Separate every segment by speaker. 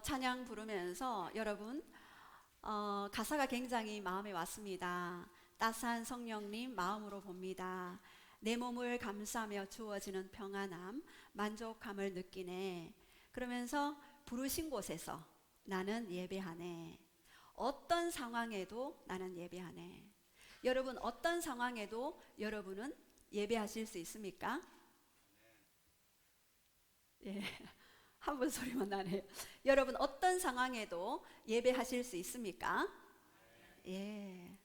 Speaker 1: 찬양 부르면서 여러분 가사가 굉장히 마음에 왔습니다. 따스한 성령님 마음으로 봅니다. 내 몸을 감싸며 주어지는 평안함, 만족함을 느끼네. 그러면서 부르신 곳에서 나는 예배하네. 어떤 상황에도 나는 예배하네. 여러분 어떤 상황에도 여러분은 예배하실 수 있습니까? 예. 한 번 소리만 나네요. 여러분 어떤 상황에도 예배하실 수 있습니까? 예.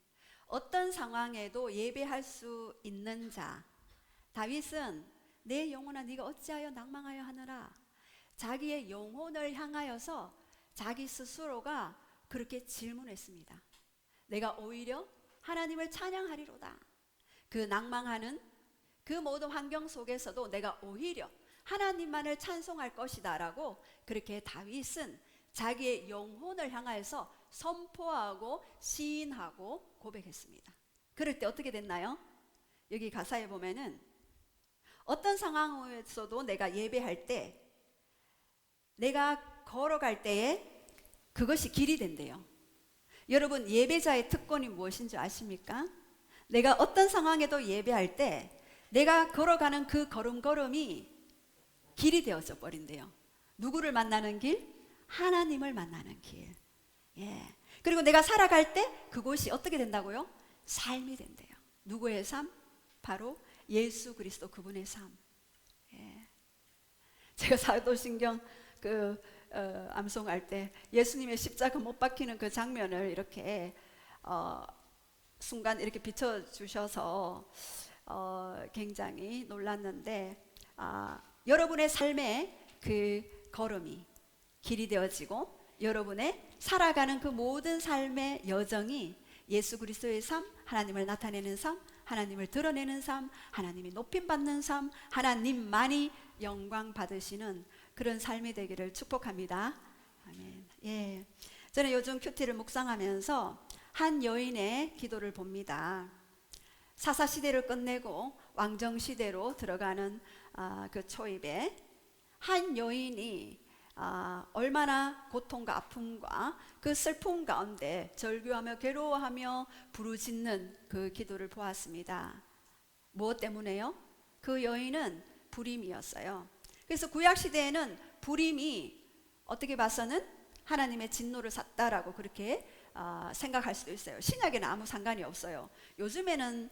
Speaker 1: 어떤 상황에도 예배할 수 있는 자. 다윗은 내 영혼아 네가 어찌하여 낭망하여 하느라, 자기의 영혼을 향하여서 자기 스스로가 그렇게 질문했습니다. 내가 오히려 하나님을 찬양하리로다. 그 낭망하는 그 모든 환경 속에서도 내가 오히려 하나님만을 찬송할 것이다 라고 그렇게 다윗은 자기의 영혼을 향하여서 선포하고 시인하고 고백했습니다. 그럴 때 어떻게 됐나요? 여기 가사에 보면은 어떤 상황에서도 내가 예배할 때, 내가 걸어갈 때에 그것이 길이 된대요. 여러분 예배자의 특권이 무엇인지 아십니까? 내가 어떤 상황에도 예배할 때 내가 걸어가는 그 걸음걸음이 길이 되어져 버린대요. 누구를 만나는 길? 하나님을 만나는 길. 예. 그리고 내가 살아갈 때 그곳이 어떻게 된다고요? 삶이 된대요. 누구의 삶? 바로 예수 그리스도 그분의 삶. 예. 제가 사도신경 암송할 때 예수님의 십자가 못 박히는 그 장면을 이렇게 순간 이렇게 비춰주셔서 굉장히 놀랐는데, 여러분의 삶의 그 걸음이 길이 되어지고 여러분의 살아가는 그 모든 삶의 여정이 예수 그리스도의 삶, 하나님을 나타내는 삶, 하나님을 드러내는 삶, 하나님이 높임받는 삶, 하나님만이 영광 받으시는 그런 삶이 되기를 축복합니다. 아멘. 예. 저는 요즘 큐티를 묵상하면서 한 여인의 기도를 봅니다. 사사시대를 끝내고 왕정시대로 들어가는 그 초입에 한 여인이 얼마나 고통과 아픔과 그 슬픔 가운데 절규하며 괴로워하며 부르짖는 그 기도를 보았습니다. 무엇 때문에요? 그 여인은 불임이었어요. 그래서 구약시대에는 불임이 어떻게 봐서는 하나님의 진노를 샀다라고 그렇게 생각할 수도 있어요. 신약에는 아무 상관이 없어요. 요즘에는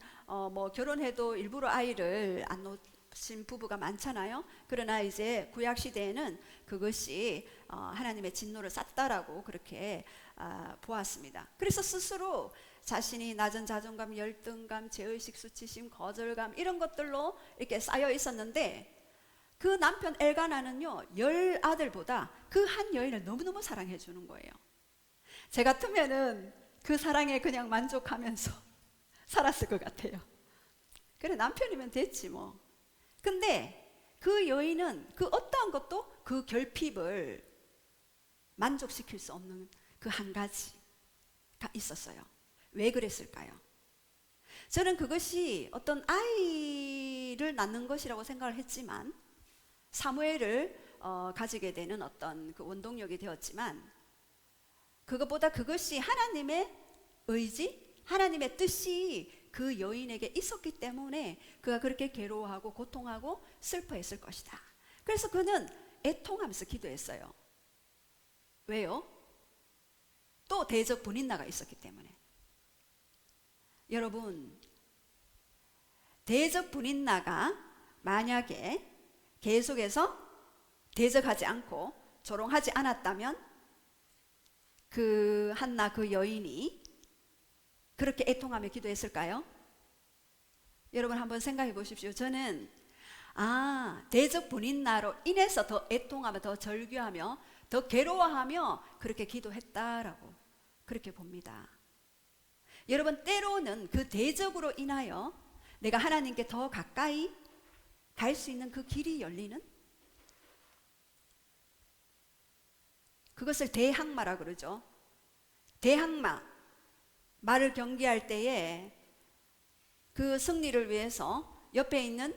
Speaker 1: 뭐 결혼해도 일부러 아이를 안 놓으신 부부가 많잖아요. 그러나 이제 구약 시대에는 그것이 하나님의 진노를 샀다라고 그렇게 보았습니다. 그래서 스스로 자신이 낮은 자존감, 열등감, 죄의식, 수치심, 거절감 이런 것들로 이렇게 쌓여 있었는데, 그 남편 엘가나는요 10아들보다 그 한 여인을 너무너무 사랑해 주는 거예요. 제 같으면은 그 사랑에 그냥 만족하면서 살았을 것 같아요. 그래 남편이면 됐지 뭐. 근데 그 여인은 그 어떠한 것도 그 결핍을 만족시킬 수 없는 그 한 가지가 있었어요. 왜 그랬을까요? 저는 그것이 어떤 아이를 낳는 것이라고 생각을 했지만, 사무엘을 가지게 되는 어떤 그 원동력이 되었지만, 그것보다 그것이 하나님의 의지, 하나님의 뜻이 그 여인에게 있었기 때문에 그가 그렇게 괴로워하고 고통하고 슬퍼했을 것이다. 그래서 그는 애통하면서 기도했어요. 왜요? 또 대적 분인나가 있었기 때문에. 여러분, 대적 분인나가 만약에 계속해서 대적하지 않고 조롱하지 않았다면 그 한나 그 여인이 그렇게 애통하며 기도했을까요? 여러분 한번 생각해 보십시오. 저는 대적 분인나로 인해서 더 애통하며 더 절규하며 더 괴로워하며 그렇게 기도했다라고 그렇게 봅니다. 여러분 때로는 그 대적으로 인하여 내가 하나님께 더 가까이 갈 수 있는 그 길이 열리는, 그것을 대항마라 그러죠. 대항마, 말을 경기할 때에 그 승리를 위해서 옆에 있는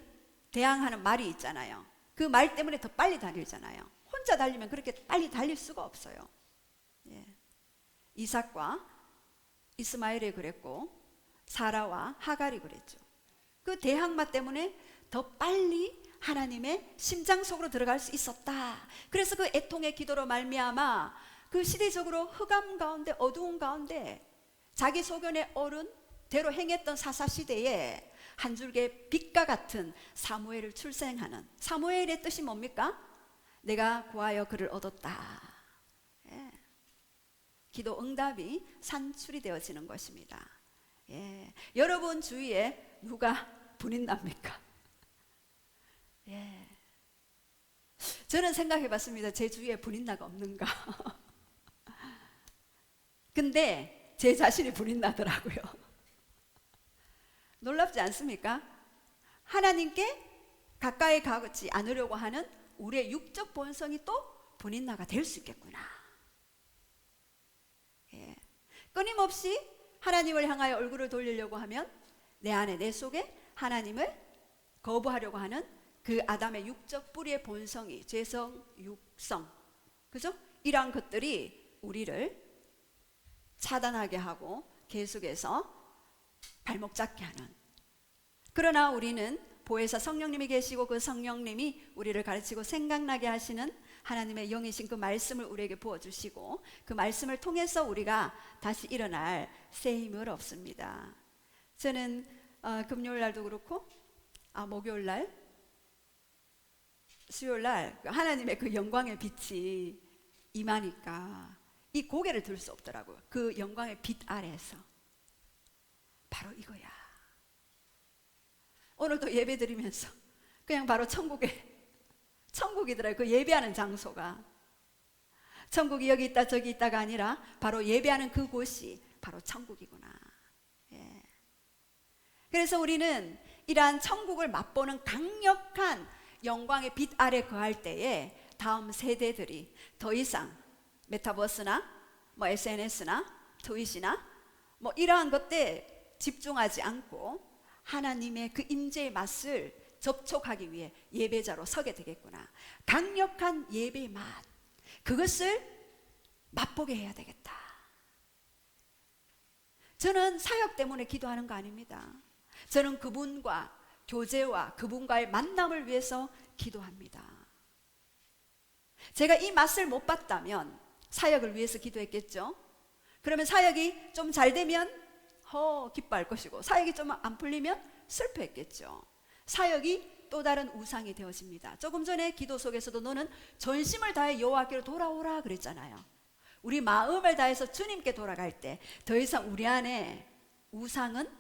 Speaker 1: 대항하는 말이 있잖아요. 그 말 때문에 더 빨리 달리잖아요. 혼자 달리면 그렇게 빨리 달릴 수가 없어요. 예. 이삭과 이스마엘이 그랬고 사라와 하갈이 그랬죠. 그 대항마 때문에 더 빨리 하나님의 심장 속으로 들어갈 수 있었다. 그래서 그 애통의 기도로 말미암아 그 시대적으로 흑암 가운데 어두운 가운데 자기 소견에 옳은 대로 행했던 사사시대에 한 줄기의 빛과 같은 사무엘을 출생하는, 사무엘의 뜻이 뭡니까? 내가 구하여 그를 얻었다. 예. 기도 응답이 산출이 되어지는 것입니다. 예. 여러분 주위에 누가 분인납니까? 예. 저는 생각해 봤습니다. 제 주위에 분인나가 없는가. 근데 제 자신이 분인나더라고요. 놀랍지 않습니까? 하나님께 가까이 가지 않으려고 하는 우리의 육적 본성이 또 분인나가 될 수 있겠구나. 예. 끊임없이 하나님을 향하여 얼굴을 돌리려고 하면 내 안에 내 속에 하나님을 거부하려고 하는 그 아담의 육적 뿌리의 본성이 죄성, 육성, 그죠? 이러한 것들이 우리를 차단하게 하고 계속해서 발목 잡게 하는. 그러나 우리는 보혜사 성령님이 계시고 그 성령님이 우리를 가르치고 생각나게 하시는 하나님의 영이신 그 말씀을 우리에게 부어주시고 그 말씀을 통해서 우리가 다시 일어날 새 힘을 얻습니다. 저는 금요일 날도 그렇고 목요일 날, 수요일 날 하나님의 그 영광의 빛이 임하니까 이 고개를 들 수 없더라고요. 그 영광의 빛 아래에서 바로 이거야. 오늘도 예배 드리면서 그냥 바로 천국이더라고요. 그 예배하는 장소가. 천국이 여기 있다 저기 있다가 아니라 바로 예배하는 그곳이 바로 천국이구나. 예. 그래서 우리는 이러한 천국을 맛보는 강력한 영광의 빛 아래 거할 때에 다음 세대들이 더 이상 메타버스나 SNS나 트윗이나 이러한 것들에 집중하지 않고 하나님의 그 임재의 맛을 접촉하기 위해 예배자로 서게 되겠구나. 강력한 예배의 맛, 그것을 맛보게 해야 되겠다. 저는 사역 때문에 기도하는 거 아닙니다. 저는 그분과 교제와 그분과의 만남을 위해서 기도합니다. 제가 이 맛을 못 봤다면 사역을 위해서 기도했겠죠. 그러면 사역이 좀 잘 되면 기뻐할 것이고 사역이 좀 안 풀리면 슬퍼했겠죠. 사역이 또 다른 우상이 되어집니다. 조금 전에 기도 속에서도 너는 전심을 다해 여호와께로 돌아오라 그랬잖아요. 우리 마음을 다해서 주님께 돌아갈 때 더 이상 우리 안에 우상은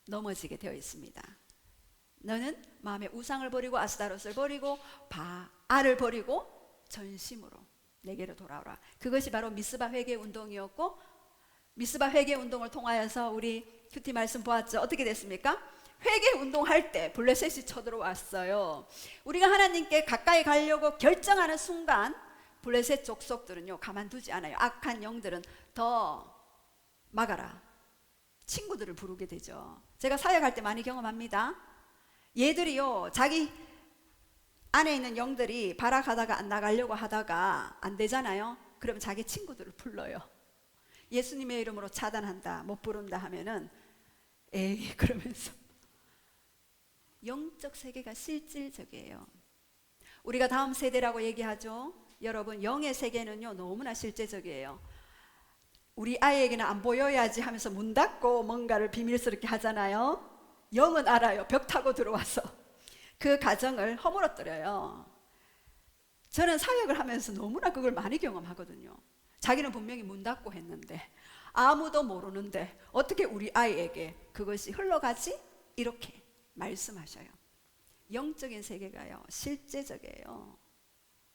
Speaker 1: 넘어지게 되어 있습니다. 너는 마음의 우상을 버리고 아스타롯을 버리고 바알을 버리고 전심으로 내게로 돌아오라. 그것이 바로 미스바 회개 운동이었고, 미스바 회개 운동을 통하여서 우리 큐티 말씀 보았죠. 어떻게 됐습니까? 회개 운동할 때 블레셋이 쳐들어왔어요. 우리가 하나님께 가까이 가려고 결정하는 순간 블레셋 족속들은요 가만두지 않아요. 악한 영들은 더 막아라, 친구들을 부르게 되죠. 제가 사역할 때 많이 경험합니다. 얘들이요 자기 안에 있는 영들이 발악하다가 안 나가려고 하다가 안 되잖아요. 그럼 자기 친구들을 불러요. 예수님의 이름으로 차단한다, 못 부른다 하면은 에이 그러면서 영적 세계가 실질적이에요. 우리가 다음 세대라고 얘기하죠. 여러분 영의 세계는요 너무나 실제적이에요. 우리 아이에게는 안 보여야지 하면서 문 닫고 뭔가를 비밀스럽게 하잖아요. 영은 알아요. 벽 타고 들어와서 그 가정을 허물어뜨려요. 저는 사역을 하면서 너무나 그걸 많이 경험하거든요. 자기는 분명히 문 닫고 했는데 아무도 모르는데 어떻게 우리 아이에게 그것이 흘러가지? 이렇게 말씀하셔요. 영적인 세계가요 실제적이에요.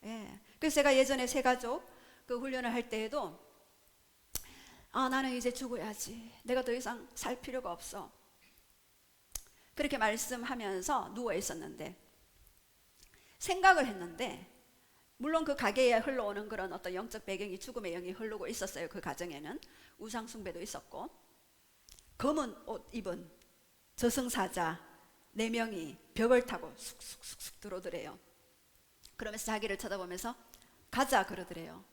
Speaker 1: 예. 그래서 제가 예전에 새가족 그 훈련을 할 때에도 나는 이제 죽어야지, 내가 더 이상 살 필요가 없어, 그렇게 말씀하면서 누워 있었는데 생각을 했는데, 물론 그 가게에 흘러오는 그런 어떤 영적 배경이 죽음의 영이 흐르고 있었어요. 그 가정에는 우상 숭배도 있었고, 검은 옷 입은 저승사자 4명이 벽을 타고 쑥쑥쑥쑥 들어오더래요. 그러면서 자기를 쳐다보면서 가자 그러더래요.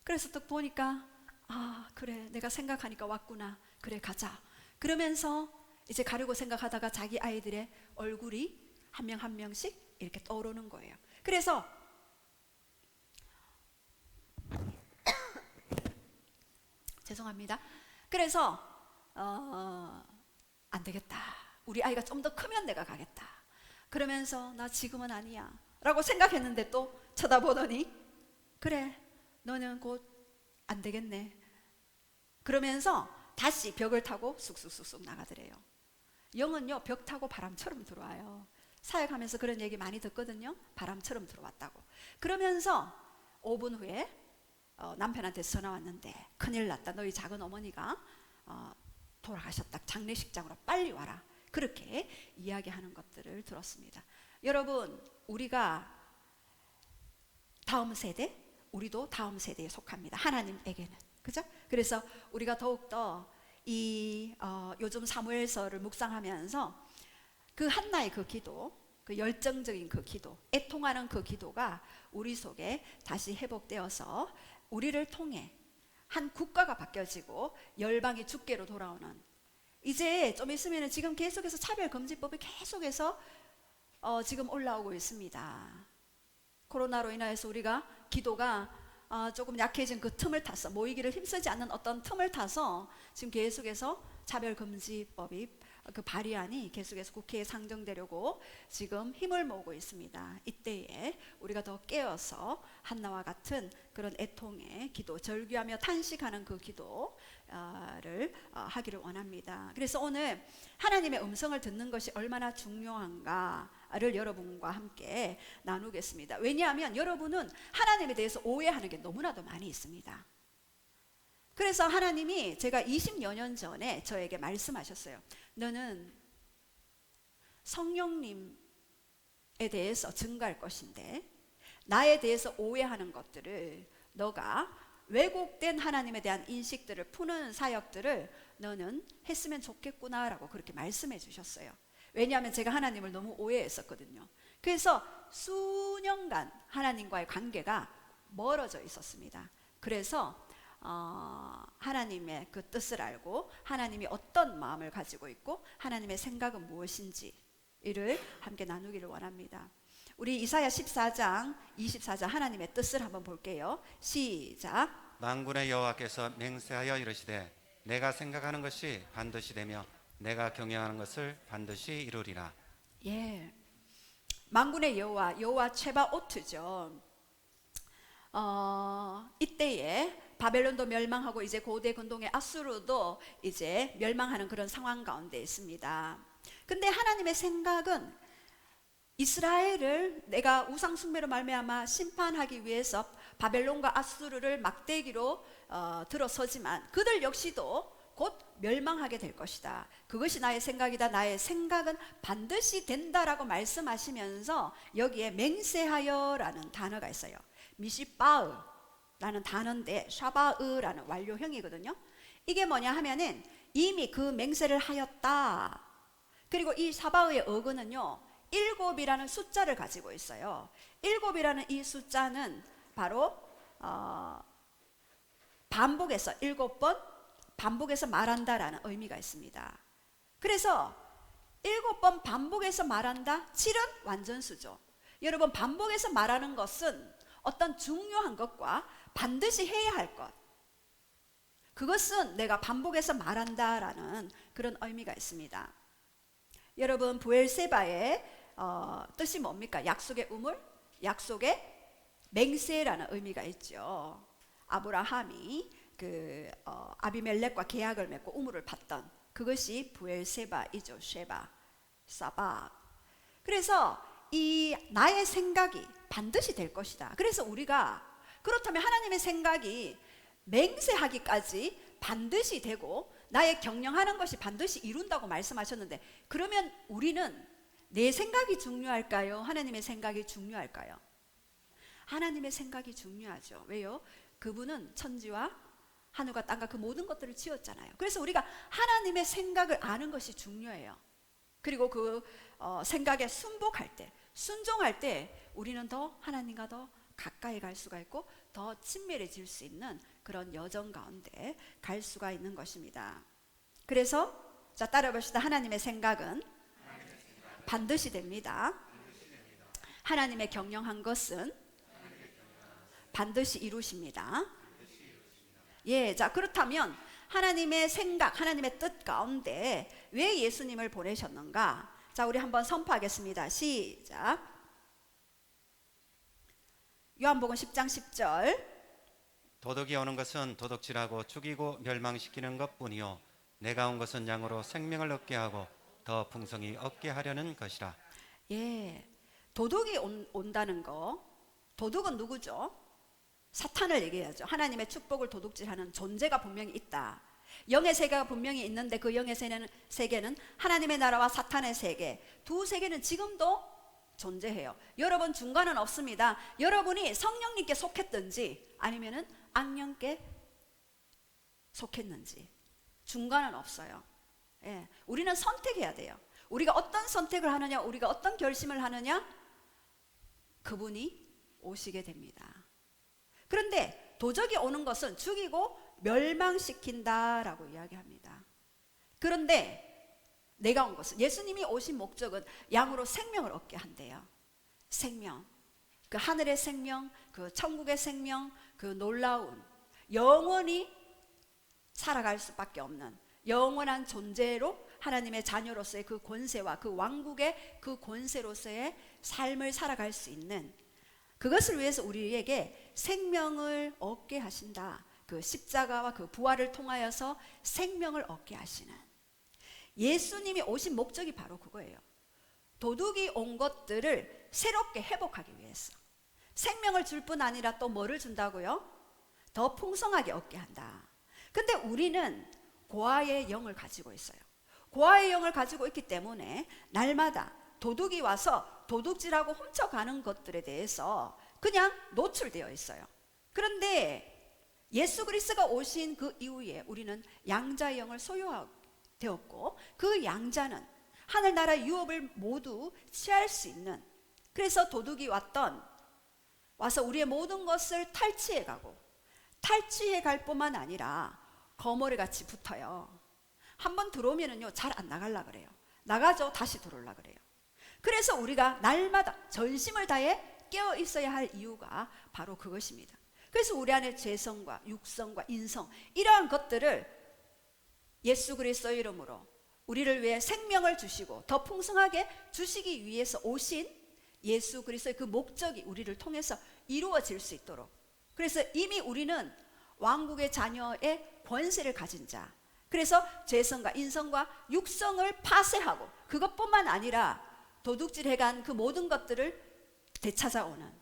Speaker 1: 그래서 딱 보니까 아 그래 내가 생각하니까 왔구나. 그래 가자. 그러면서 이제 가려고 생각하다가 자기 아이들의 얼굴이 한 명 한 명씩 이렇게 떠오르는 거예요. 그래서 죄송합니다. 그래서 안 되겠다. 우리 아이가 좀 더 크면 내가 가겠다. 그러면서 나 지금은 아니야 라고 생각했는데 또 쳐다보더니 그래 너는 곧 안 되겠네. 그러면서 다시 벽을 타고 쑥쑥쑥쑥 나가더래요. 영은요 벽 타고 바람처럼 들어와요. 사역하면서 그런 얘기 많이 듣거든요. 바람처럼 들어왔다고. 그러면서 5분 후에 남편한테 전화 왔는데 큰일 났다. 너희 작은 어머니가 돌아가셨다. 장례식장으로 빨리 와라. 그렇게 이야기하는 것들을 들었습니다. 여러분 우리가 다음 세대, 우리도 다음 세대에 속합니다. 하나님에게는. 그죠? 그래서 우리가 더욱더 이 요즘 사무엘서를 묵상하면서 그 한나의 그 기도, 그 열정적인 그 기도, 애통하는 그 기도가 우리 속에 다시 회복되어서 우리를 통해 한 국가가 바뀌어지고 열방이 주께로 돌아오는, 이제 좀 있으면 지금 계속해서 차별금지법이 계속해서 지금 올라오고 있습니다. 코로나로 인해서 우리가 기도가 조금 약해진 그 틈을 타서, 모이기를 힘쓰지 않는 어떤 틈을 타서 지금 계속해서 차별금지법이 그 발의안이 계속해서 국회에 상정되려고 지금 힘을 모으고 있습니다. 이때에 우리가 더 깨어서 한나와 같은 그런 애통의 기도, 절규하며 탄식하는 그 기도를 하기를 원합니다. 그래서 오늘 하나님의 음성을 듣는 것이 얼마나 중요한가를 여러분과 함께 나누겠습니다. 왜냐하면 여러분은 하나님에 대해서 오해하는 게 너무나도 많이 있습니다. 그래서 하나님이, 제가 20여 년 전에 저에게 말씀하셨어요. 너는 성령님에 대해서 증거할 것인데 나에 대해서 오해하는 것들을, 너가 왜곡된 하나님에 대한 인식들을 푸는 사역들을 너는 했으면 좋겠구나 라고 그렇게 말씀해 주셨어요. 왜냐하면 제가 하나님을 너무 오해했었거든요. 그래서 수년간 하나님과의 관계가 멀어져 있었습니다. 그래서 하나님의 그 뜻을 알고 하나님이 어떤 마음을 가지고 있고 하나님의 생각은 무엇인지 이를 함께 나누기를 원합니다. 우리 이사야 14장 24절 하나님의 뜻을 한번 볼게요. 시작.
Speaker 2: 만군의 여호와께서 맹세하여 이르시되 내가 생각하는 것이 반드시 되며 내가 경영하는 것을 반드시 이루리라.
Speaker 1: 예, 만군의 여호와 체바오트죠. 이때에 바벨론도 멸망하고 이제 고대 근동의 아수르도 이제 멸망하는 그런 상황 가운데 있습니다. 근데 하나님의 생각은 이스라엘을 내가 우상 숭배로 말미암아 심판하기 위해서 바벨론과 아수르를 막대기로 들어서지만 그들 역시도 곧 멸망하게 될 것이다. 그것이 나의 생각이다. 나의 생각은 반드시 된다라고 말씀하시면서 여기에 맹세하여라는 단어가 있어요. 미시바으 라는 단어인데 샤바으라는 완료형이거든요. 이게 뭐냐 하면은 이미 그 맹세를 하였다. 그리고 이 샤바으의 어근은요 7이라는 숫자를 가지고 있어요. 7이라는 이 숫자는 바로 반복해서 7번 반복해서 말한다라는 의미가 있습니다. 그래서 7번 반복해서 말한다. 7은 완전수죠. 여러분, 반복해서 말하는 것은 어떤 중요한 것과 반드시 해야 할 것, 그것은 내가 반복해서 말한다라는 그런 의미가 있습니다. 여러분, 부엘세바의 뜻이 뭡니까? 약속의 우물, 약속의 맹세라는 의미가 있죠. 아브라함이 그 아비멜렉과 계약을 맺고 우물을 팠던 그것이 부엘세바이죠. 쉐바, 사바. 그래서 이 나의 생각이 반드시 될 것이다. 그래서 우리가 그렇다면 하나님의 생각이 맹세하기까지 반드시 되고 나의 경영하는 것이 반드시 이룬다고 말씀하셨는데, 그러면 우리는 내 생각이 중요할까요? 하나님의 생각이 중요할까요? 하나님의 생각이 중요하죠. 왜요? 그분은 천지와 하늘과 땅과 그 모든 것들을 지었잖아요. 그래서 우리가 하나님의 생각을 아는 것이 중요해요. 그리고 그 생각에 순복할 때, 순종할 때 우리는 더 하나님과 더 가까이 갈 수가 있고 더 친밀해질 수 있는 그런 여정 가운데 갈 수가 있는 것입니다. 그래서 자, 따라 봅시다. 하나님의 생각은 반드시 됩니다. 하나님의 경영한 것은 반드시 이루십니다. 예, 자, 그렇다면 하나님의 생각, 하나님의 뜻 가운데 왜 예수님을 보내셨는가? 자, 우리 한번 선포하겠습니다. 시작. 요한복음 10장 10절.
Speaker 2: 도둑이 오는 것은 도둑질하고 죽이고 멸망시키는 것뿐이요 내가 온 것은 양으로 생명을 얻게 하고 더 풍성히 얻게 하려는 것이라.
Speaker 1: 예, 도둑이 온다는 거. 도둑은 누구죠? 사탄을 얘기해야죠. 하나님의 축복을 도둑질하는 존재가 분명히 있다. 영의 세계가 분명히 있는데 그 영의 세계는 하나님의 나라와 사탄의 세계, 두 세계는 지금도 존재해요. 여러분 중간은 없습니다. 여러분이 성령님께 속했든지 아니면은 악령께 속했는지 중간은 없어요. 예, 우리는 선택해야 돼요. 우리가 어떤 선택을 하느냐, 우리가 어떤 결심을 하느냐, 그분이 오시게 됩니다. 그런데 도적이 오는 것은 죽이고 멸망시킨다라고 이야기합니다. 그런데 내가 온 것은, 예수님이 오신 목적은 양으로 생명을 얻게 한대요. 생명, 그 하늘의 생명, 그 천국의 생명, 그 놀라운 영원히 살아갈 수밖에 없는 영원한 존재로 하나님의 자녀로서의 그 권세와 그 왕국의 그 권세로서의 삶을 살아갈 수 있는, 그것을 위해서 우리에게 생명을 얻게 하신다. 그 십자가와 그 부활을 통하여서 생명을 얻게 하시는, 예수님이 오신 목적이 바로 그거예요. 도둑이 온 것들을 새롭게 회복하기 위해서 생명을 줄 뿐 아니라 또 뭐를 준다고요? 더 풍성하게 얻게 한다. 근데 우리는 고아의 영을 가지고 있어요. 고아의 영을 가지고 있기 때문에 날마다 도둑이 와서 도둑질하고 훔쳐가는 것들에 대해서 그냥 노출되어 있어요. 그런데 예수 그리스도가 오신 그 이후에 우리는 양자의 영을 소유되었고, 그 양자는 하늘나라 유업을 모두 취할 수 있는, 그래서 도둑이 와서 우리의 모든 것을 탈취해 가고, 탈취해 갈 뿐만 아니라 거머리 같이 붙어요. 한번 들어오면은요 잘 안 나가려 그래요. 나가죠, 다시 들어오려 그래요. 그래서 우리가 날마다 전심을 다해 깨어 있어야 할 이유가 바로 그것입니다. 그래서 우리 안에 죄성과 육성과 인성, 이러한 것들을 예수 그리스도의 이름으로 우리를 위해 생명을 주시고 더 풍성하게 주시기 위해서 오신 예수 그리스도의 그 목적이 우리를 통해서 이루어질 수 있도록, 그래서 이미 우리는 왕국의 자녀의 권세를 가진 자, 그래서 죄성과 인성과 육성을 파쇄하고, 그것뿐만 아니라 도둑질해간 그 모든 것들을 되찾아오는,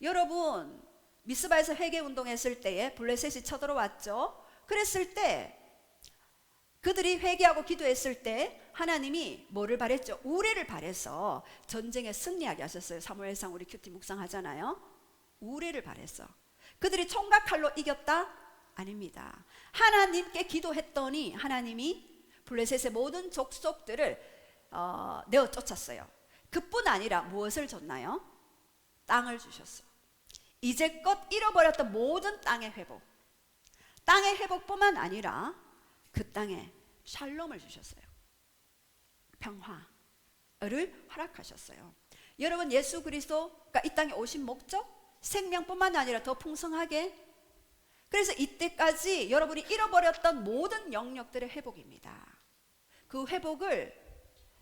Speaker 1: 여러분 미스바에서 회개운동했을 때에 블레셋이 쳐들어왔죠. 그랬을 때 그들이 회개하고 기도했을 때 하나님이 뭐를 바랬죠? 우레를 바래서 전쟁에 승리하게 하셨어요. 사무엘상 우리 큐티 묵상하잖아요. 우레를 바랬어. 그들이 총각 칼로 이겼다? 아닙니다. 하나님께 기도했더니 하나님이 블레셋의 모든 족속들을 내어 쫓았어요. 그뿐 아니라 무엇을 줬나요? 땅을 주셨어요. 이제껏 잃어버렸던 모든 땅의 회복, 땅의 회복뿐만 아니라 그 땅에 샬롬을 주셨어요. 평화를 허락하셨어요. 여러분, 예수 그리스도가 이 땅에 오신 목적, 생명뿐만 아니라 더 풍성하게, 그래서 이때까지 여러분이 잃어버렸던 모든 영역들의 회복입니다. 그 회복을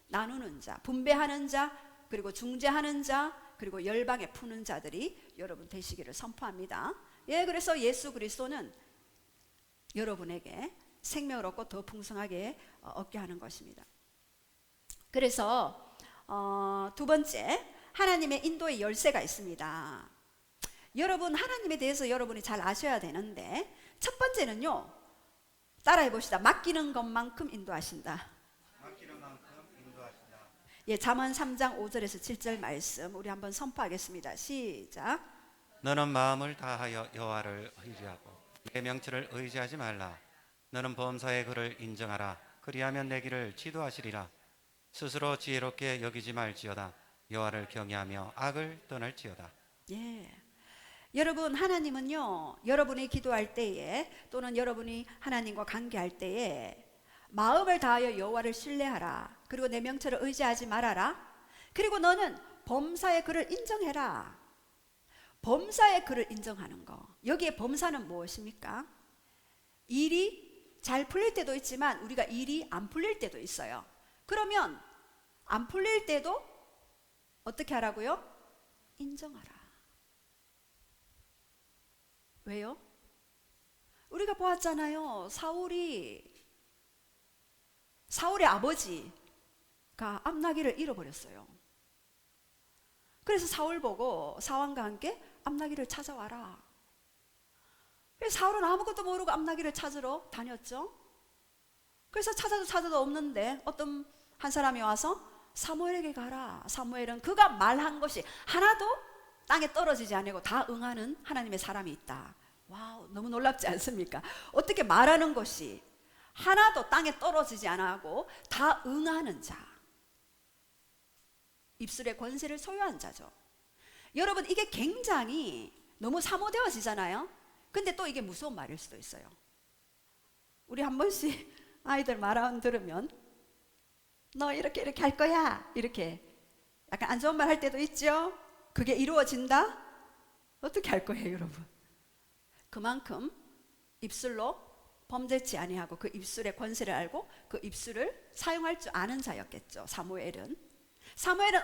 Speaker 1: 나누는 자, 분배하는 자, 그리고 중재하는 자, 그리고 열방에 푸는 자들이 여러분 되시기를 선포합니다. 예, 그래서 예수 그리스도는 여러분에게 생명을 얻고 더 풍성하게 얻게 하는 것입니다. 그래서 두 번째, 하나님의 인도의 열쇠가 있습니다. 여러분, 하나님에 대해서 여러분이 잘 아셔야 되는데, 첫 번째는요, 따라해 봅시다. 맡기는 것만큼 인도하신다.
Speaker 2: 맡기는 만큼 인도하신다.
Speaker 1: 예, 잠언 3장 5절에서 7절 말씀 우리 한번 선포하겠습니다. 시작.
Speaker 2: 너는 마음을 다하여 여호와를 의지하고 내 명철을 의지하지 말라. 너는 범사의 그를 인정하라. 그리하면 내 길을 지도하시리라. 스스로 지혜롭게 여기지 말지어다. 여호와를 경외하며 악을 떠날지어다.
Speaker 1: 예. 여러분, 하나님은요, 여러분이 기도할 때에 또는 여러분이 하나님과 관계할 때에 마음을 다하여 여호와를 신뢰하라. 그리고 내 명철을 의지하지 말아라. 그리고 너는 범사의 그를 인정해라. 범사의 그를 인정하는 거. 여기에 범사는 무엇입니까? 일이 잘 풀릴 때도 있지만 우리가 일이 안 풀릴 때도 있어요. 그러면 안 풀릴 때도 어떻게 하라고요? 인정하라. 왜요? 우리가 보았잖아요. 사울의 아버지가 암나기를 잃어버렸어요. 그래서 사울 보고 사왕과 함께 암나기를 찾아와라. 그래서 사울은 아무것도 모르고 암나기를 찾으러 다녔죠. 그래서 찾아도 없는데 어떤 한 사람이 와서 사무엘에게 가라. 사무엘은 그가 말한 것이 하나도 땅에 떨어지지 않고 다 응하는 하나님의 사람이 있다. 와우, 너무 놀랍지 않습니까? 어떻게 말하는 것이 하나도 땅에 떨어지지 않고 다 응하는 자, 입술의 권세를 소유한 자죠. 여러분, 이게 굉장히 너무 사모되어지잖아요. 근데 또 이게 무서운 말일 수도 있어요. 우리 한 번씩 아이들 말하면 들으면 너 이렇게 할 거야, 이렇게 약간 안 좋은 말 할 때도 있죠. 그게 이루어진다? 어떻게 할 거예요, 여러분? 그만큼 입술로 범죄치 아니하고 그 입술의 권세를 알고 그 입술을 사용할 줄 아는 자였겠죠. 사무엘은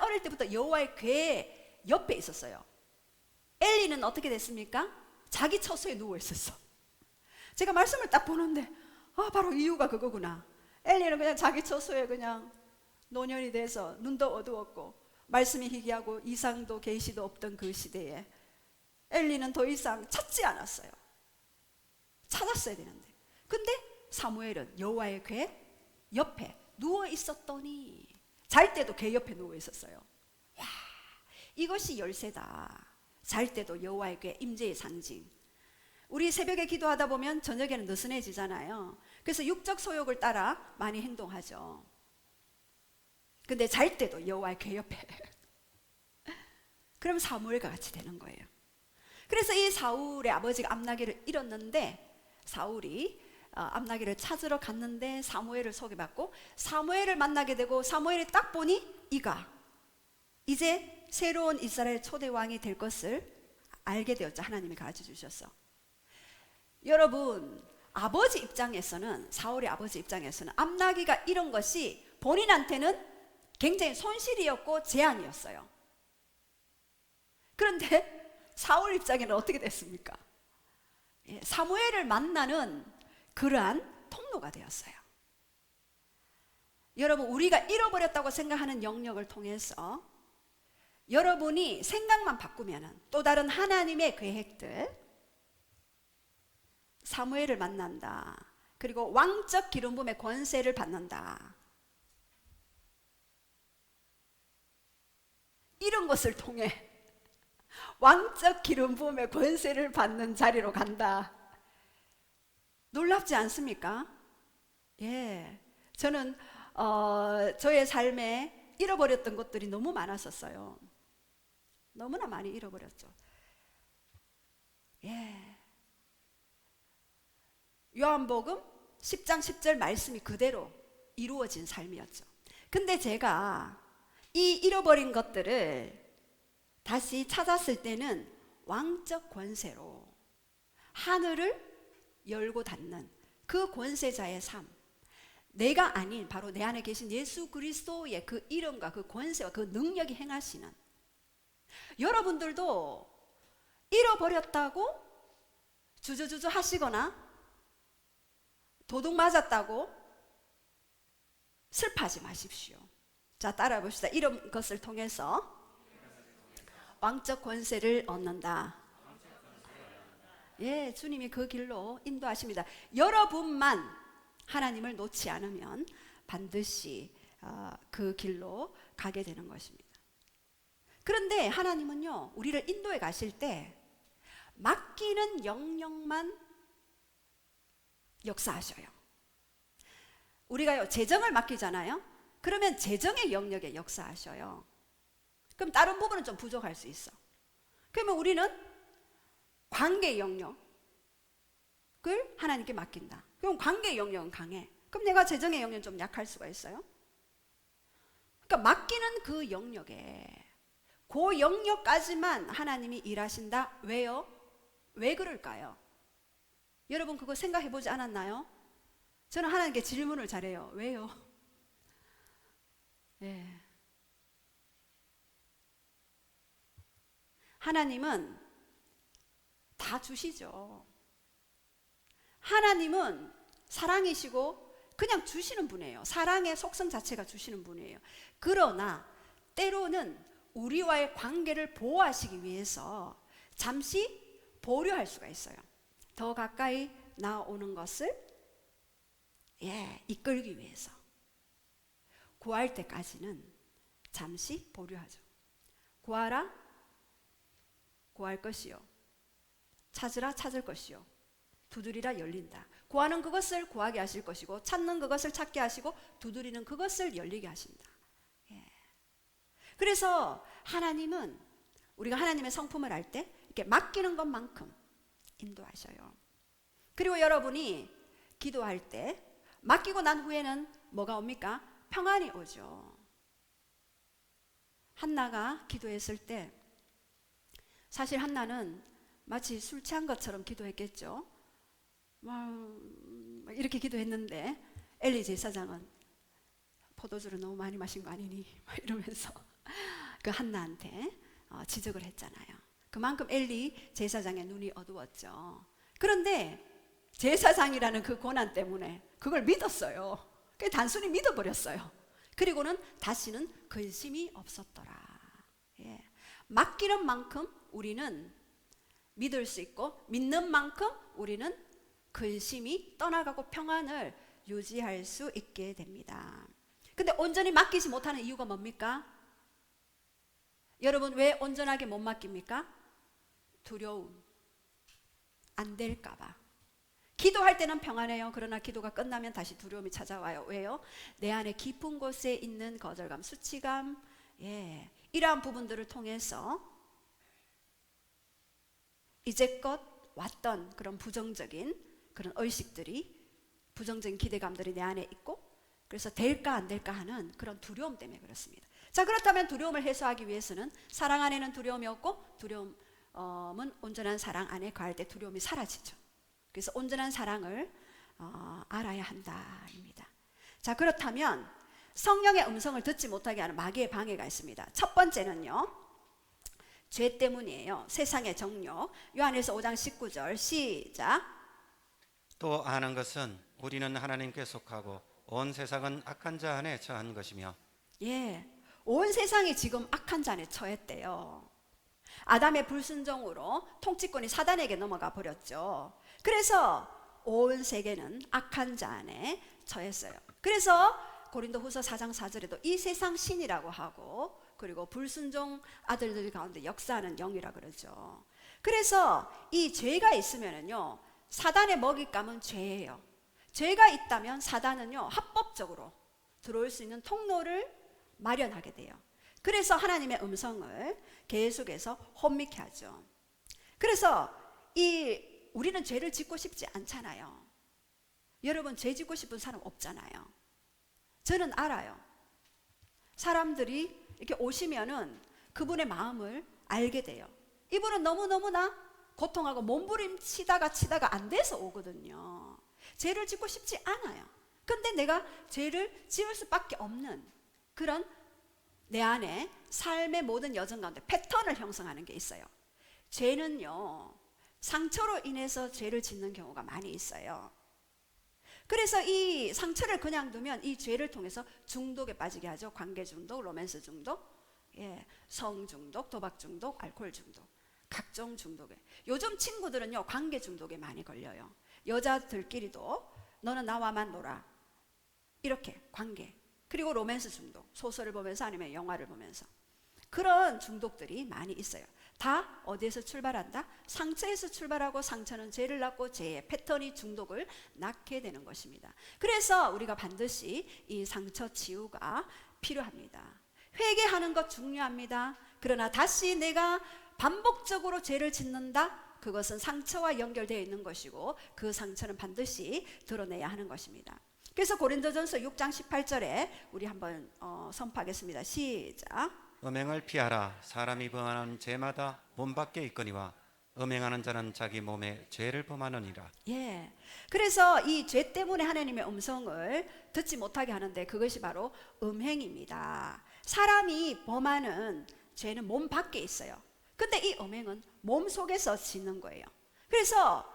Speaker 1: 어릴 때부터 여호와의 궤 옆에 있었어요. 엘리는 어떻게 됐습니까? 자기 처소에 누워 있었어. 제가 말씀을 딱 보는데 바로 이유가 그거구나. 엘리는 그냥 자기 처소에 그냥 노년이 돼서 눈도 어두웠고 말씀이 희귀하고 이상도 계시도 없던 그 시대에 엘리는 더 이상 찾지 않았어요. 찾았어야 되는데. 근데 사무엘은 여호와의 궤 옆에 누워 있었더니 잘 때도 궤 옆에 누워 있었어요. 와, 이것이 열쇠다. 잘 때도 여호와의 궤 임재의 상징. 우리 새벽에 기도하다 보면 저녁에는 느슨해지잖아요. 그래서 육적 소욕을 따라 많이 행동하죠. 근데 잘 때도 여호와의 궤 옆에 그럼 사무엘과 같이 되는 거예요. 그래서 이 사울의 아버지가 암나기를 잃었는데 사울이 암나기를 찾으러 갔는데 사무엘을 소개받고 사무엘을 만나게 되고 사무엘이 딱 보니 이가 이제 새로운 이스라엘 초대 왕이 될 것을 알게 되었죠. 하나님이 가르쳐 주셔서. 여러분, 아버지 입장에서는 사울의 아버지 입장에서는 암나기가 이런 것이 본인한테는 굉장히 손실이었고 재앙이었어요. 그런데 사울 입장에는 어떻게 됐습니까? 사무엘을 만나는 그러한 통로가 되었어요. 여러분, 우리가 잃어버렸다고 생각하는 영역을 통해서 여러분이 생각만 바꾸면 또 다른 하나님의 계획들, 사무엘을 만난다. 그리고 왕적 기름 부음의 권세를 받는다. 이런 것을 통해 왕적 기름 부음의 권세를 받는 자리로 간다. 놀랍지 않습니까? 예, 저는 저의 삶에 잃어버렸던 것들이 너무 많았었어요. 너무나 많이 잃어버렸죠. 예, 요한복음 10장 10절 말씀이 그대로 이루어진 삶이었죠. 근데 제가 이 잃어버린 것들을 다시 찾았을 때는 왕적 권세로 하늘을 열고 닫는 그 권세자의 삶, 내가 아닌 바로 내 안에 계신 예수 그리스도의 그 이름과 그 권세와 그 능력이 행하시는, 여러분들도 잃어버렸다고 주저주저 하시거나 도둑 맞았다고 슬퍼하지 마십시오. 자, 따라해 봅시다. 이런 것을 통해서 왕적 권세를 얻는다. 예, 주님이 그 길로 인도하십니다. 여러분만 하나님을 놓지 않으면 반드시 그 길로 가게 되는 것입니다. 그런데 하나님은요, 우리를 인도해 가실 때 맡기는 영역만 역사하셔요. 우리가요, 재정을 맡기잖아요. 그러면 재정의 영역에 역사하셔요. 그럼 다른 부분은 좀 부족할 수 있어. 그러면 우리는 관계 영역을 하나님께 맡긴다. 그럼 관계 영역은 강해. 그럼 내가 재정의 영역은 좀 약할 수가 있어요. 그러니까 맡기는 그 영역에, 그 영역까지만 하나님이 일하신다. 왜요? 왜 그럴까요? 여러분 그거 생각해 보지 않았나요? 저는 하나님께 질문을 잘해요. 왜요? 예. 하나님은 다 주시죠. 하나님은 사랑이시고 그냥 주시는 분이에요. 사랑의 속성 자체가 주시는 분이에요. 그러나 때로는 우리와의 관계를 보호하시기 위해서 잠시 보류할 수가 있어요. 더 가까이 나오는 것을 이끌기 위해서 구할 때까지는 잠시 보류하죠. 구하라, 구할 것이요. 찾으라, 찾을 것이요. 두드리라, 열린다. 구하는 그것을 구하게 하실 것이고, 찾는 그것을 찾게 하시고, 두드리는 그것을 열리게 하신다. 그래서 하나님은 우리가 하나님의 성품을 알 때 이렇게 맡기는 것만큼 인도하셔요. 그리고 여러분이 기도할 때 맡기고 난 후에는 뭐가 옵니까? 평안이 오죠. 한나가 기도했을 때 사실 한나는 마치 술 취한 것처럼 기도했겠죠. 이렇게 기도했는데 엘리 제사장은 포도주를 너무 많이 마신 거 아니니? 이러면서 그 한나한테 지적을 했잖아요. 그만큼 엘리 제사장의 눈이 어두웠죠. 그런데 제사장이라는 그 고난 때문에 그걸 믿었어요. 그냥 단순히 믿어버렸어요. 그리고는 다시는 근심이 없었더라. 맡기는 만큼 우리는 믿을 수 있고, 믿는 만큼 우리는 근심이 떠나가고 평안을 유지할 수 있게 됩니다. 근데 온전히 맡기지 못하는 이유가 뭡니까? 여러분 왜 온전하게 못 맡깁니까? 두려움. 안 될까봐. 기도할 때는 평안해요. 그러나 기도가 끝나면 다시 두려움이 찾아와요. 왜요? 내 안에 깊은 곳에 있는 거절감, 수치감, 이러한 부분들을 통해서 이제껏 왔던 그런 부정적인 그런 의식들이, 부정적인 기대감들이 내 안에 있고, 그래서 될까 안 될까 하는 그런 두려움 때문에 그렇습니다. 자, 그렇다면 두려움을 해소하기 위해서는 사랑 안에는 두려움이 없고, 두려움은 온전한 사랑 안에 거할 때 두려움이 사라지죠. 그래서 온전한 사랑을 알아야 한다입니다. 자, 그렇다면 성령의 음성을 듣지 못하게 하는 마귀의 방해가 있습니다. 첫 번째는요, 죄 때문이에요. 세상의 정욕. 요한일서 5장 19절 시작.
Speaker 2: 또 아는 것은 우리는 하나님께 속하고 온 세상은 악한 자 안에 처한 것이며.
Speaker 1: 온 세상이 지금 악한 자 안에 처했대요. 아담의 불순종으로 통치권이 사단에게 넘어가 버렸죠. 그래서 온 세계는 악한 자 안에 처했어요. 그래서 고린도후서 4장 4절에도 이 세상 신이라고 하고, 그리고 불순종 아들들 가운데 역사하는 영이라 그러죠. 그래서 이 죄가 있으면은요, 사단의 먹잇감은 죄예요. 죄가 있다면 사단은요, 합법적으로 들어올 수 있는 통로를 마련하게 돼요. 그래서 하나님의 음성을 계속해서 혼미케 하죠. 그래서 우리는 죄를 짓고 싶지 않잖아요. 여러분 죄 짓고 싶은 사람 없잖아요. 저는 알아요. 사람들이 이렇게 오시면은 그분의 마음을 알게 돼요. 이분은 너무너무나 고통하고 몸부림치다가 안 돼서 오거든요. 죄를 짓고 싶지 않아요. 근데 내가 죄를 지을 수밖에 없는 그런 내 안에 삶의 모든 여정 가운데 패턴을 형성하는 게 있어요. 죄는요, 상처로 인해서 죄를 짓는 경우가 많이 있어요. 그래서 이 상처를 그냥 두면 이 죄를 통해서 중독에 빠지게 하죠. 관계 중독, 로맨스 중독, 성 중독, 도박 중독, 알코올 중독, 각종 중독에. 요즘 친구들은요, 관계 중독에 많이 걸려요. 여자들끼리도 너는 나와만 놀아, 이렇게 관계. 그리고 로맨스 중독, 소설을 보면서 아니면 영화를 보면서 그런 중독들이 많이 있어요. 다 어디에서 출발한다? 상처에서 출발하고, 상처는 죄를 낳고 죄의 패턴이 중독을 낳게 되는 것입니다. 그래서 우리가 반드시 이 상처 치유가 필요합니다. 회개하는 것 중요합니다. 그러나 다시 내가 반복적으로 죄를 짓는다? 그것은 상처와 연결되어 있는 것이고 그 상처는 반드시 드러내야 하는 것입니다. 그래서 고린도전서 6장 18절에 우리 한번 선포하겠습니다. 시작.
Speaker 2: 음행을 피하라. 사람이 범하는 죄마다 몸 밖에 있거니와 음행하는 자는 자기 몸에 죄를 범하느니라.
Speaker 1: 예. 그래서 이 죄 때문에 하나님의 음성을 듣지 못하게 하는데 그것이 바로 음행입니다. 사람이 범하는 죄는 몸 밖에 있어요. 근데 이 음행은 몸 속에서 짓는 거예요. 그래서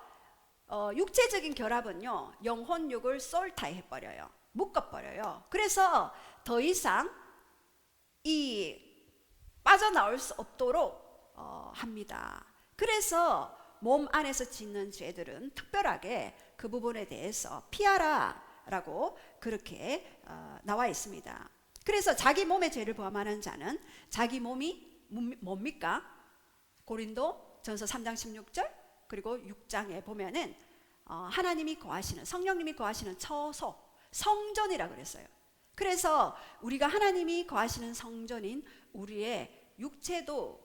Speaker 1: 육체적인 결합은요, 영혼 육을 솔타이 해버려요. 묶어버려요. 그래서 더 이상 이 빠져나올 수 없도록 합니다. 그래서 몸 안에서 짓는 죄들은 특별하게 그 부분에 대해서 피하라 라고 그렇게 나와 있습니다. 그래서 자기 몸의 죄를 범하는 자는 자기 몸이 뭡니까? 고린도 전서 3장 16절 그리고 6장에 보면은 하나님이 거하시는, 성령님이 거하시는 처소, 성전이라 그랬어요. 그래서 우리가 하나님이 거하시는 성전인 우리의 육체도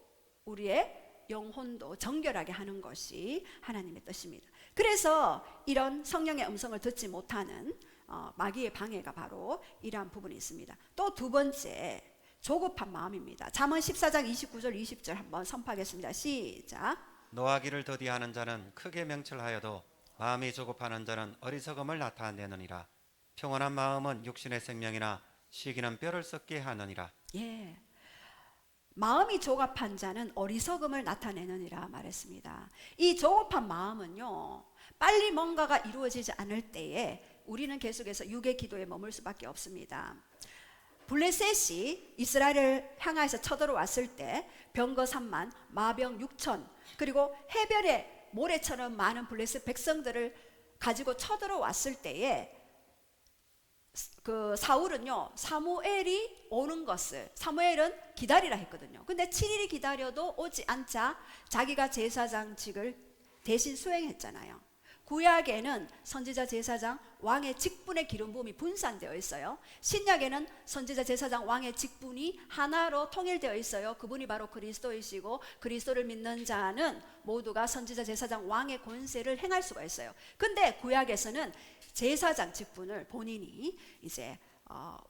Speaker 1: 우리의 영혼도 정결하게 하는 것이 하나님의 뜻입니다. 그래서 이런 성령의 음성을 듣지 못하는 마귀의 방해가 바로 이러한 부분이 있습니다. 또 두 번째, 조급한 마음입니다. 잠언 14장 29절 20절 한번 선포하겠습니다. 시작.
Speaker 2: 노하기를 더디하는 자는 크게 명철하여도 마음이 조급하는 자는 어리석음을 나타내느니라. 평온한 마음은 육신의 생명이나 시기는 뼈를 썩게 하느니라.
Speaker 1: 예. 마음이 조급한 자는 어리석음을 나타내느니라 말했습니다. 이 조급한 마음은요, 빨리 뭔가가 이루어지지 않을 때에 우리는 계속해서 육의 기도에 머물 수밖에 없습니다. 블레셋이 이스라엘을 향해서 쳐들어왔을 때 병거 3만, 마병 6천, 그리고 해변에 모래처럼 많은 블레셋 백성들을 가지고 쳐들어왔을 때에 그 사울은요, 사무엘이 오는 것을, 사무엘은 기다리라 했거든요. 근데 7일이 기다려도 오지 않자 자기가 제사장직을 대신 수행했잖아요. 구약에는 선지자, 제사장, 왕의 직분의 기름 부음이 분산되어 있어요. 신약에는 선지자, 제사장, 왕의 직분이 하나로 통일되어 있어요. 그분이 바로 그리스도이시고 그리스도를 믿는 자는 모두가 선지자, 제사장, 왕의 권세를 행할 수가 있어요. 근데 구약에서는 제사장 직분을 본인이 이제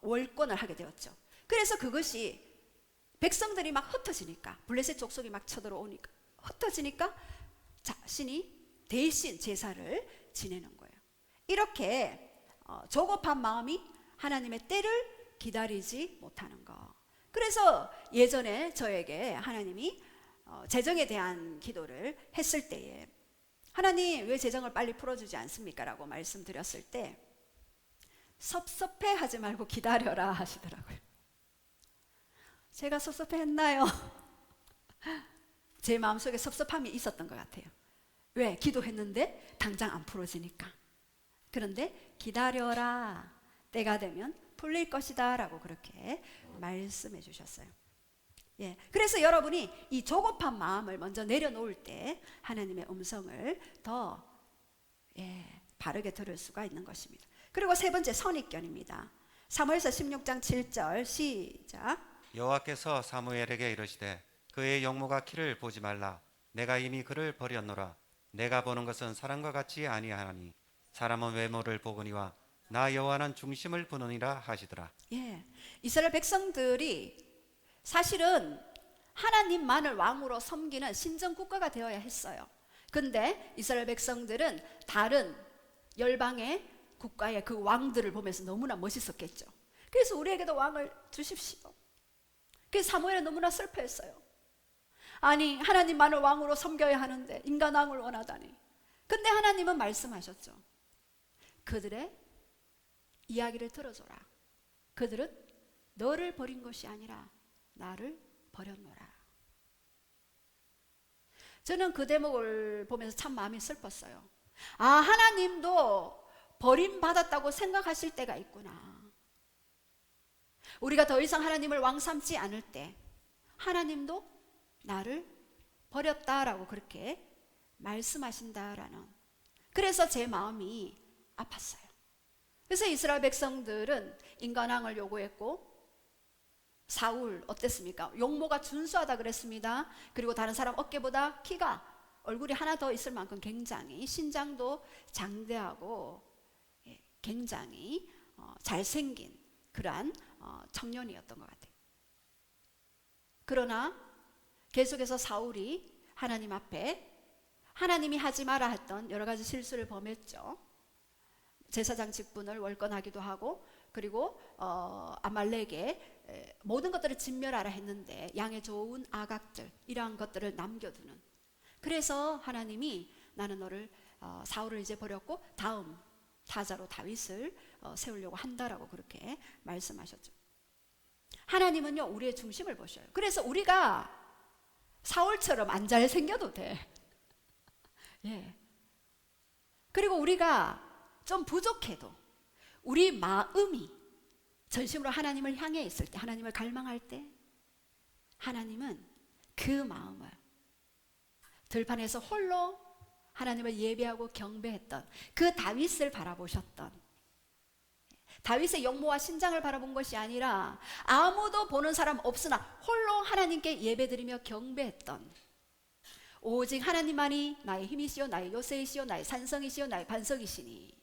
Speaker 1: 월권을 하게 되었죠. 그래서 그것이 백성들이 막 흩어지니까, 블레셋 족속이 막 쳐들어오니까 흩어지니까 자신이 대신 제사를 지내는 거예요. 이렇게 조급한 마음이 하나님의 때를 기다리지 못하는 거. 그래서 예전에 저에게 하나님이 재정에 대한 기도를 했을 때에 하나님 왜 재정을 빨리 풀어주지 않습니까? 라고 말씀드렸을 때 섭섭해 하지 말고 기다려라 하시더라고요. 제가 섭섭해 했나요? 제 마음속에 섭섭함이 있었던 것 같아요. 왜? 기도했는데 당장 안 풀어지니까. 그런데 기다려라, 때가 되면 풀릴 것이다 라고 그렇게 말씀해 주셨어요. 예, 그래서 여러분이 이 조급한 마음을 먼저 내려놓을 때 하나님의 음성을 더 바르게 들을 수가 있는 것입니다. 그리고 세 번째, 선입견입니다. 사무엘서 16장 7절 시작.
Speaker 2: 여호와께서 사무엘에게 이르시되 그의 영모가 키를 보지 말라. 내가 이미 그를 버렸노라. 내가 보는 것은 사람과 같이 아니하나니 사람은 외모를 보거니와 나 여호와는 중심을 보느니라 하시더라.
Speaker 1: 예, 이스라엘 백성들이 사실은 하나님만을 왕으로 섬기는 신정 국가가 되어야 했어요. 근데 이스라엘 백성들은 다른 열방의 국가의 그 왕들을 보면서 너무나 멋있었겠죠. 그래서 우리에게도 왕을 주십시오. 그래서 사무엘은 너무나 슬퍼했어요. 아니, 하나님만을 왕으로 섬겨야 하는데 인간 왕을 원하다니. 근데 하나님은 말씀하셨죠. 그들의 이야기를 들어줘라. 그들은 너를 버린 것이 아니라 나를 버렸노라. 저는 그 대목을 보면서 참 마음이 슬펐어요. 아, 하나님도 버림받았다고 생각하실 때가 있구나. 우리가 더 이상 하나님을 왕 삼지 않을 때 하나님도 나를 버렸다라고 그렇게 말씀하신다라는, 그래서 제 마음이 아팠어요. 그래서 이스라엘 백성들은 인간왕을 요구했고 사울 어땠습니까? 용모가 준수하다 그랬습니다. 그리고 다른 사람 어깨보다 키가 얼굴이 하나 더 있을 만큼 굉장히 신장도 장대하고 굉장히 잘생긴 그러한 청년이었던 것 같아요. 그러나 계속해서 사울이 하나님 앞에 하나님이 하지 마라 했던 여러 가지 실수를 범했죠. 제사장 직분을 월권하기도 하고, 그리고 아말렉에 모든 것들을 진멸하라 했는데 양의 좋은 아각들, 이러한 것들을 남겨두는. 그래서 하나님이 나는 너를 사울을 이제 버렸고 다음 타자로 다윗을 세우려고 한다라고 그렇게 말씀하셨죠. 하나님은요 우리의 중심을 보셔요. 그래서 우리가 사울처럼 안 잘생겨도 돼. 예. 그리고 우리가 좀 부족해도 우리 마음이 전심으로 하나님을 향해 있을 때, 하나님을 갈망할 때, 하나님은 그 마음을 들판에서 홀로 하나님을 예배하고 경배했던 그 다윗을 바라보셨던, 다윗의 용모와 신장을 바라본 것이 아니라 아무도 보는 사람 없으나 홀로 하나님께 예배드리며 경배했던, 오직 하나님만이 나의 힘이시요 나의 요새이시요 나의 산성이시요 나의 반석이시니,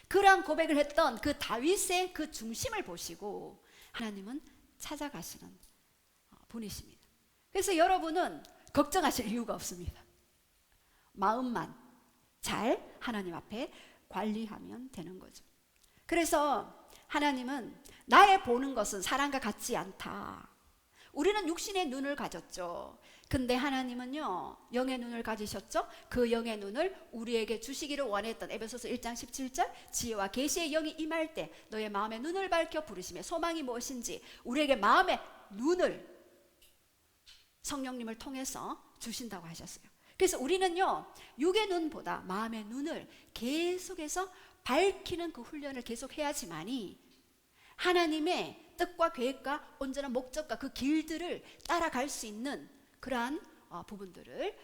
Speaker 1: 그러한 고백을 했던 그 다윗의 그 중심을 보시고 하나님은 찾아가시는 분이십니다. 그래서 여러분은 걱정하실 이유가 없습니다. 마음만 잘 하나님 앞에 관리하면 되는 거죠. 그래서 하나님은 나의 보는 것은 사람과 같지 않다. 우리는 육신의 눈을 가졌죠. 근데 하나님은요 영의 눈을 가지셨죠. 그 영의 눈을 우리에게 주시기를 원했던 에베소서 1장 17절 지혜와 계시의 영이 임할 때 너의 마음의 눈을 밝혀 부르심의 소망이 무엇인지 우리에게 마음의 눈을 성령님을 통해서 주신다고 하셨어요. 그래서 우리는요 육의 눈보다 마음의 눈을 계속해서 밝히는 그 훈련을 계속 해야지만이 하나님의 뜻과 계획과 온전한 목적과 그 길들을 따라갈 수 있는 그러한 부분들을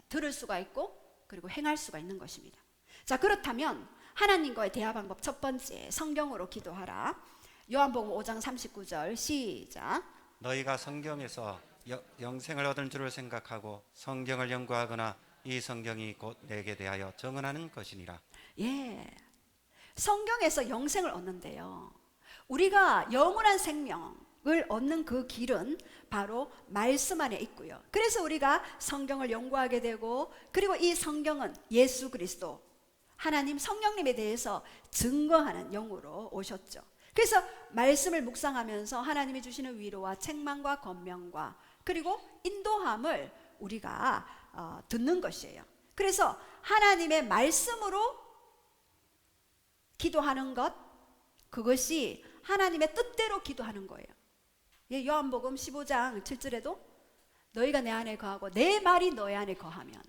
Speaker 1: 들을 수가 있고 그리고 행할 수가 있는 것입니다. 자, 그렇다면 하나님과의 대화 방법 첫 번째, 성경으로 기도하라. 요한복음 5장 39절 시작.
Speaker 2: 너희가 성경에서 영생을 얻을 줄을 생각하고 성경을 연구하거나 이 성경이 곧 내게 대하여 정언하는 것이니라.
Speaker 1: 예, 성경에서 영생을 얻는데요, 우리가 영원한 생명을 얻는 그 길은 바로 말씀 안에 있고요. 그래서 우리가 성경을 연구하게 되고, 그리고 이 성경은 예수 그리스도 하나님 성령님에 대해서 증거하는 영으로 오셨죠. 그래서 말씀을 묵상하면서 하나님이 주시는 위로와 책망과 권면과 그리고 인도함을 우리가 듣는 것이에요. 그래서 하나님의 말씀으로 기도하는 것, 그것이 하나님의 뜻대로 기도하는 거예요. 예, 요한복음 15장 7절에도 너희가 내 안에 거하고 내 말이 너희 안에 거하면,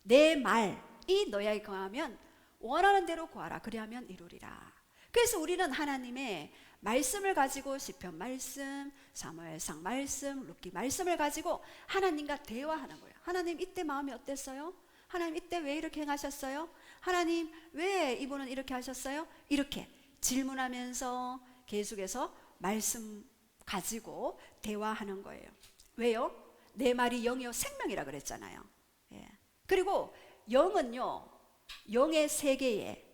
Speaker 1: 내 말이 너희 안에 거하면 원하는 대로 구하라 그리하면 이루리라. 그래서 우리는 하나님의 말씀을 가지고 시편 말씀, 사무엘상 말씀, 룻기 말씀을 가지고 하나님과 대화하는 거예요. 하나님 이때 마음이 어땠어요? 하나님 이때 왜 이렇게 행하셨어요? 하나님 왜 이분은 이렇게 하셨어요? 이렇게 질문하면서 계속해서 말씀 가지고 대화하는 거예요. 왜요? 내 말이 영이요 생명이라 그랬잖아요. 예. 그리고 영은요 영의 세계에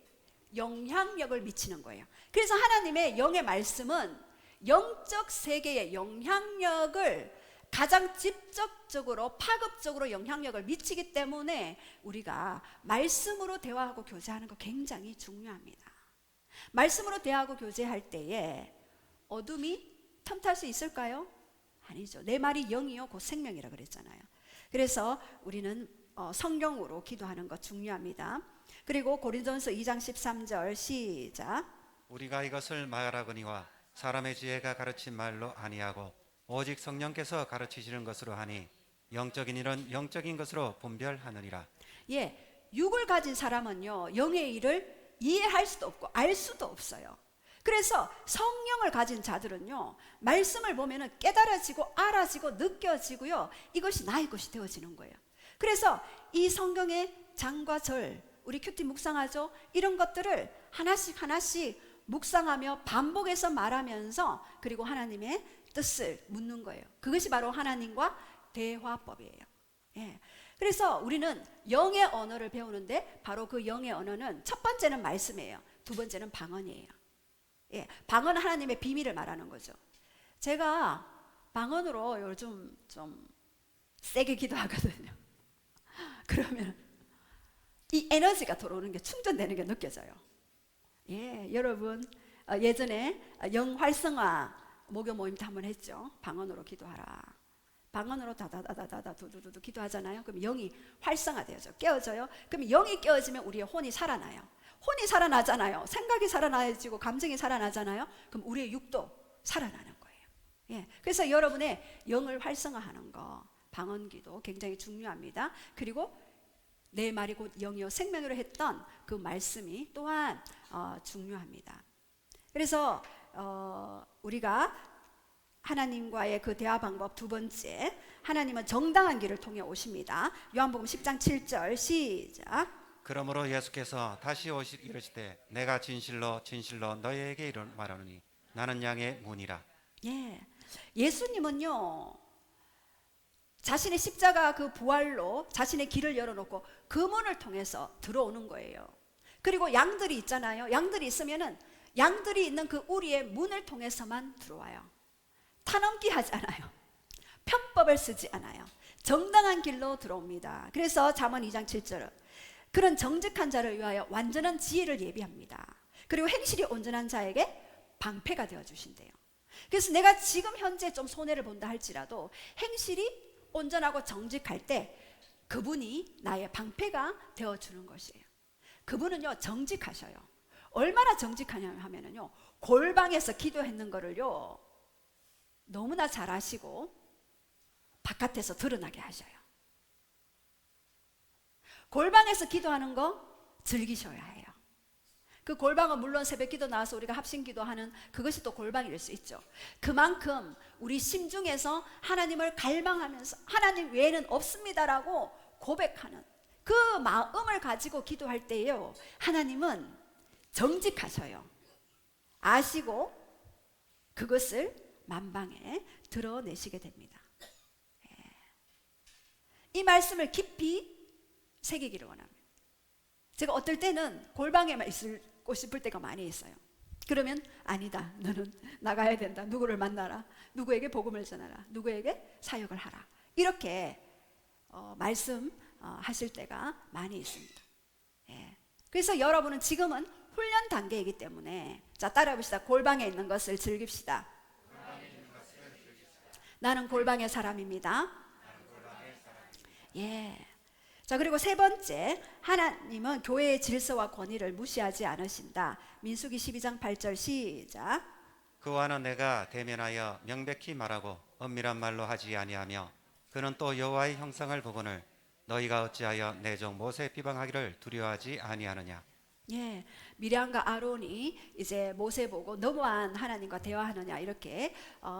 Speaker 1: 영향력을 미치는 거예요. 그래서 하나님의 영의 말씀은 영적 세계에 영향력을 가장 직접적으로 파급적으로 영향력을 미치기 때문에 우리가 말씀으로 대화하고 교제하는 거 굉장히 중요합니다. 말씀으로 대화하고 교제할 때에 어둠이 틈탈 수 있을까요? 아니죠. 내 말이 영이요 곧 생명이라 그랬잖아요. 그래서 우리는 성경으로 기도하는 것 중요합니다. 그리고 고린도전서 2장 13절 시작.
Speaker 2: 우리가 이것을 말하거니와 사람의 지혜가 가르친 말로 아니하고 오직 성령께서 가르치시는 것으로 하니 영적인 일은 영적인 것으로 분별하느니라.
Speaker 1: 예, 육을 가진 사람은요 영의 일을 이해할 수도 없고 알 수도 없어요. 그래서 성령을 가진 자들은요 말씀을 보면은 깨달아지고 알아지고 느껴지고요 이것이 나의 것이 되어지는 거예요. 그래서 이 성경의 장과 절, 우리 큐티 묵상하죠. 이런 것들을 하나씩 하나씩 묵상하며 반복해서 말하면서 그리고 하나님의 뜻을 묻는 거예요. 그것이 바로 하나님과 대화법이에요. 예. 그래서 우리는 영의 언어를 배우는데 바로 그 영의 언어는 첫 번째는 말씀이에요. 두 번째는 방언이에요. 예. 방언은 하나님의 비밀을 말하는 거죠. 제가 방언으로 요즘 좀 세게 기도하거든요. 그러면 이 에너지가 들어오는 게 충전되는 게 느껴져요. 예, 여러분 예전에 영 활성화 목요 모임 때 한번 했죠. 방언으로 기도하라. 방언으로 다다다다다 두두두두 기도하잖아요. 그럼 영이 활성화되어져 깨어져요. 그럼 영이 깨어지면 우리의 혼이 살아나요. 혼이 살아나잖아요. 생각이 살아나지고 감정이 살아나잖아요. 그럼 우리의 육도 살아나는 거예요. 예, 그래서 여러분의 영을 활성화하는 거 방언기도 굉장히 중요합니다. 그리고 내 말이 곧 영이요 생명으로 했던 그 말씀이 또한 중요합니다. 그래서 우리가 하나님과의 그 대화 방법 두 번째, 하나님은 정당한 길을 통해 오십니다. 요한복음 10장 7절 시작.
Speaker 2: 그러므로 예수께서 다시 이르시되 내가 진실로 진실로 너희에게 말하노니 나는 양의 문이라.
Speaker 1: 예, 예수님은요 자신의 십자가 그 부활로 자신의 길을 열어놓고 그 문을 통해서 들어오는 거예요. 그리고 양들이 있잖아요. 양들이 있으면은 양들이 있는 그 우리의 문을 통해서만 들어와요. 타넘기 하지 않아요. 편법을 쓰지 않아요. 정당한 길로 들어옵니다. 그래서 잠언 2장 7절은 그런 정직한 자를 위하여 완전한 지혜를 예비합니다. 그리고 행실이 온전한 자에게 방패가 되어 주신대요. 그래서 내가 지금 현재 좀 손해를 본다 할지라도 행실이 온전하고 정직할 때 그분이 나의 방패가 되어주는 것이에요. 그분은요 정직하셔요. 얼마나 정직하냐 하면은요 골방에서 기도했는 거를요 너무나 잘 아시고 바깥에서 드러나게 하셔요. 골방에서 기도하는 거 즐기셔야 해요. 그 골방은 물론 새벽기도 나와서 우리가 합심기도하는 그것이 또 골방일 수 있죠. 그만큼 우리 심중에서 하나님을 갈망하면서 하나님 외에는 없습니다라고 고백하는 그 마음을 가지고 기도할 때요 하나님은 정직하셔요. 아시고 그것을 만방에 드러내시게 됩니다. 이 말씀을 깊이 새기기를 원합니다. 제가 어떨 때는 골방에만 있고 싶을 때가 많이 있어요. 그러면 아니다. 너는 나가야 된다. 누구를 만나라. 누구에게 복음을 전하라. 누구에게 사역을 하라. 이렇게 말씀하실 때가 많이 있습니다. 예. 그래서 여러분은 지금은 훈련 단계이기 때문에 자 따라해봅시다. 골방에 있는 것을 즐깁시다. 나는 골방의 사람입니다. 예. 자 그리고 세 번째, 하나님은 교회의 질서와 권위를 무시하지 않으신다. 민수기 12장 8절 시작.
Speaker 2: 그와는 내가 대면하여 명백히 말하고 엄밀한 말로 하지 아니하며 그는 또 여호와의 형상을 보거늘 너희가 어찌하여 내 종 모세 비방하기를 두려워하지 아니하느냐.
Speaker 1: 예, 미리암과 아론이 이제 모세 보고 너무한 하나님과 대화하느냐 이렇게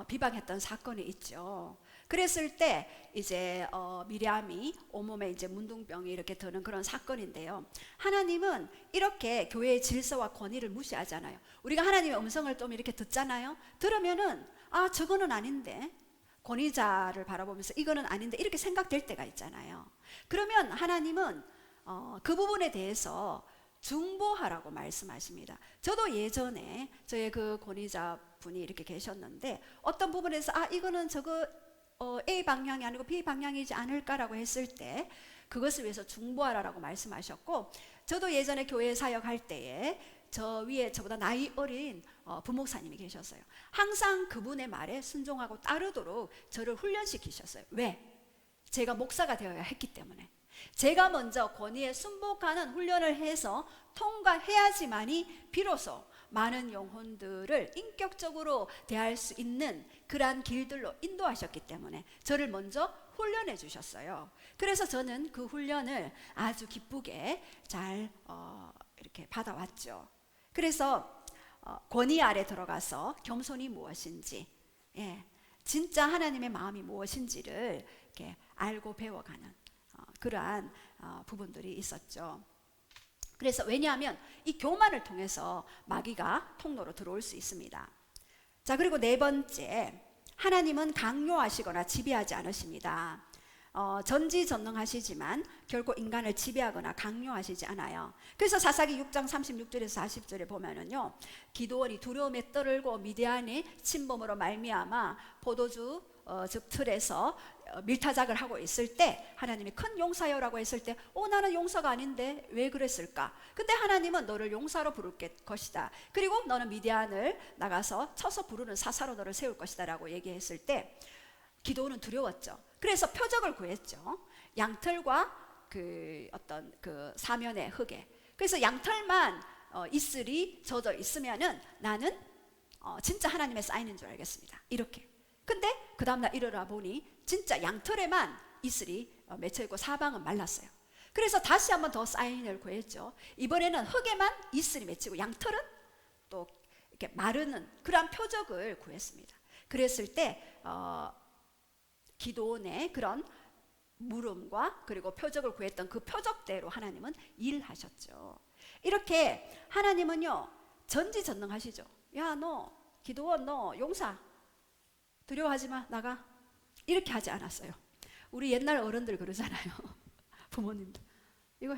Speaker 1: 비방했던 사건이 있죠. 그랬을 때 이제 미리암이 온몸에 이제 문둥병이 이렇게 드는 그런 사건인데요. 하나님은 이렇게 교회의 질서와 권위를 무시하잖아요. 우리가 하나님의 음성을 좀 이렇게 듣잖아요. 들으면은 아 저거는 아닌데 권위자를 바라보면서 이거는 아닌데 이렇게 생각될 때가 있잖아요. 그러면 하나님은 그 부분에 대해서 중보하라고 말씀하십니다. 저도 예전에 저의 그 권위자 분이 이렇게 계셨는데 어떤 부분에서 아 이거는 저거 A 방향이 아니고 B 방향이지 않을까라고 했을 때 그것을 위해서 중보하라고 말씀하셨고 저도 예전에 교회 사역할 때에 저 위에 저보다 나이 어린 부목사님이 계셨어요. 항상 그분의 말에 순종하고 따르도록 저를 훈련시키셨어요. 왜? 제가 목사가 되어야 했기 때문에 제가 먼저 권위에 순복하는 훈련을 해서 통과해야지만이 비로소 많은 영혼들을 인격적으로 대할 수 있는 그러한 길들로 인도하셨기 때문에 저를 먼저 훈련해 주셨어요. 그래서 저는 그 훈련을 아주 기쁘게 잘 이렇게 받아왔죠. 그래서 권위 아래 들어가서 겸손이 무엇인지, 예, 진짜 하나님의 마음이 무엇인지를 이렇게 알고 배워가는 그러한 부분들이 있었죠. 그래서 왜냐하면 이 교만을 통해서 마귀가 통로로 들어올 수 있습니다. 자, 그리고 네 번째, 하나님은 강요하시거나 지배하지 않으십니다. 전지전능하시지만 결코 인간을 지배하거나 강요하시지 않아요. 그래서 사사기 6장 36절에서 40절에 보면은요, 기드온이 두려움에 떨고 미디안이 침범으로 말미암아 포도주 즉 틀에서 밀타작을 하고 있을 때 하나님이 큰 용사여라고 했을 때 나는 용사가 아닌데 왜 그랬을까? 근데 하나님은 너를 용사로 부를 것이다. 그리고 너는 미디안을 나가서 쳐서 부르는 사사로 너를 세울 것이다 라고 얘기했을 때 기드온은 두려웠죠. 그래서 표적을 구했죠. 양털과 그 어떤 그 사면의 흙에. 그래서 양털만 이슬이 젖어 있으면은 나는 진짜 하나님의 사인인 줄 알겠습니다. 이렇게. 근데 그 다음날 일어나 보니 진짜 양털에만 이슬이 맺혀 있고 사방은 말랐어요. 그래서 다시 한번 더 사인을 구했죠. 이번에는 흙에만 이슬이 맺히고 양털은 또 이렇게 마르는 그러한 표적을 구했습니다. 그랬을 때 기도원의 그런 물음과 그리고 표적을 구했던 그 표적대로 하나님은 일하셨죠. 이렇게 하나님은요 전지전능하시죠. 야, 너 기도원, 너 용사 두려워하지 마, 나가. 이렇게 하지 않았어요. 우리 옛날 어른들 그러잖아요. 부모님들 이거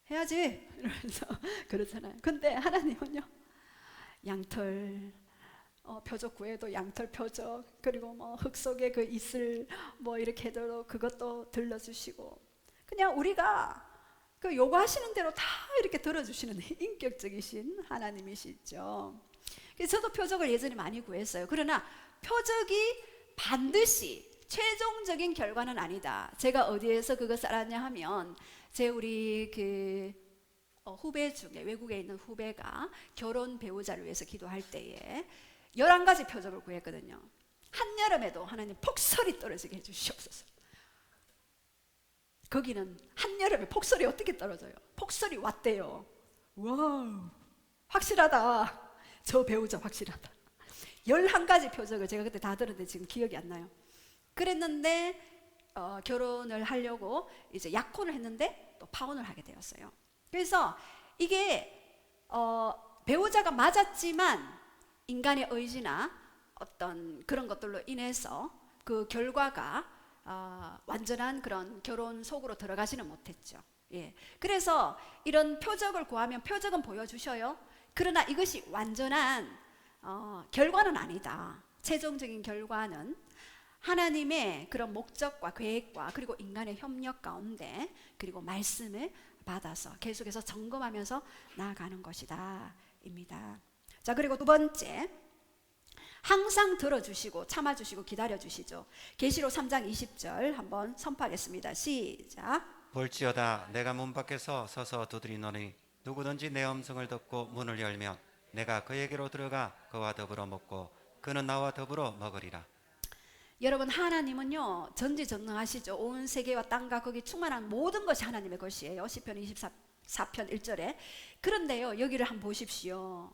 Speaker 1: 해야지 이러면서 그러잖아요. 근데 하나님은요 양털 표적 구해도 양털 표적, 그리고 뭐 흙 속에 그 이슬 뭐 이렇게 해도 그것도 들려주시고, 그냥 우리가 그 요구하시는 대로 다 이렇게 들어주시는 인격적이신 하나님이시죠. 그래서 저도 표적을 예전에 많이 구했어요. 그러나 표적이 반드시 최종적인 결과는 아니다. 제가 어디에서 그것을 알았냐 하면 우리 그 후배 중에 외국에 있는 후배가 결혼 배우자를 위해서 기도할 때에 11가지 표적을 구했거든요. 한여름에도 하나님 폭설이 떨어지게 해주시옵소서. 거기는 한여름에 폭설이 어떻게 떨어져요? 폭설이 왔대요. 와우, 확실하다. 저 배우자 확실하다. 11가지 표적을 제가 그때 다 들었는데 지금 기억이 안 나요. 그랬는데 결혼을 하려고 이제 약혼을 했는데 또 파혼을 하게 되었어요. 그래서 이게 배우자가 맞았지만 인간의 의지나 어떤 그런 것들로 인해서 그 결과가 완전한 그런 결혼 속으로 들어가지는 못했죠. 예. 그래서 이런 표적을 구하면 표적은 보여주셔요. 그러나 이것이 완전한 결과는 아니다. 최종적인 결과는 하나님의 그런 목적과 계획과 그리고 인간의 협력 가운데 그리고 말씀을 받아서 계속해서 점검하면서 나아가는 것이다 입니다. 자, 그리고 두 번째, 항상 들어주시고 참아주시고 기다려주시죠. 계시록 3장 20절 한번 선포하겠습니다. 시작.
Speaker 2: 볼지어다 내가 문 밖에서 서서 두드리노니 누구든지 내 음성을 듣고 문을 열면 내가 그에게로 들어가 그와 더불어 먹고 그는 나와 더불어 먹으리라.
Speaker 1: 여러분, 하나님은요 전지전능하시죠. 온 세계와 땅과 거기 충만한 모든 것이 하나님의 것이에요. 시편 24편 1절에. 그런데요 여기를 한번 보십시오.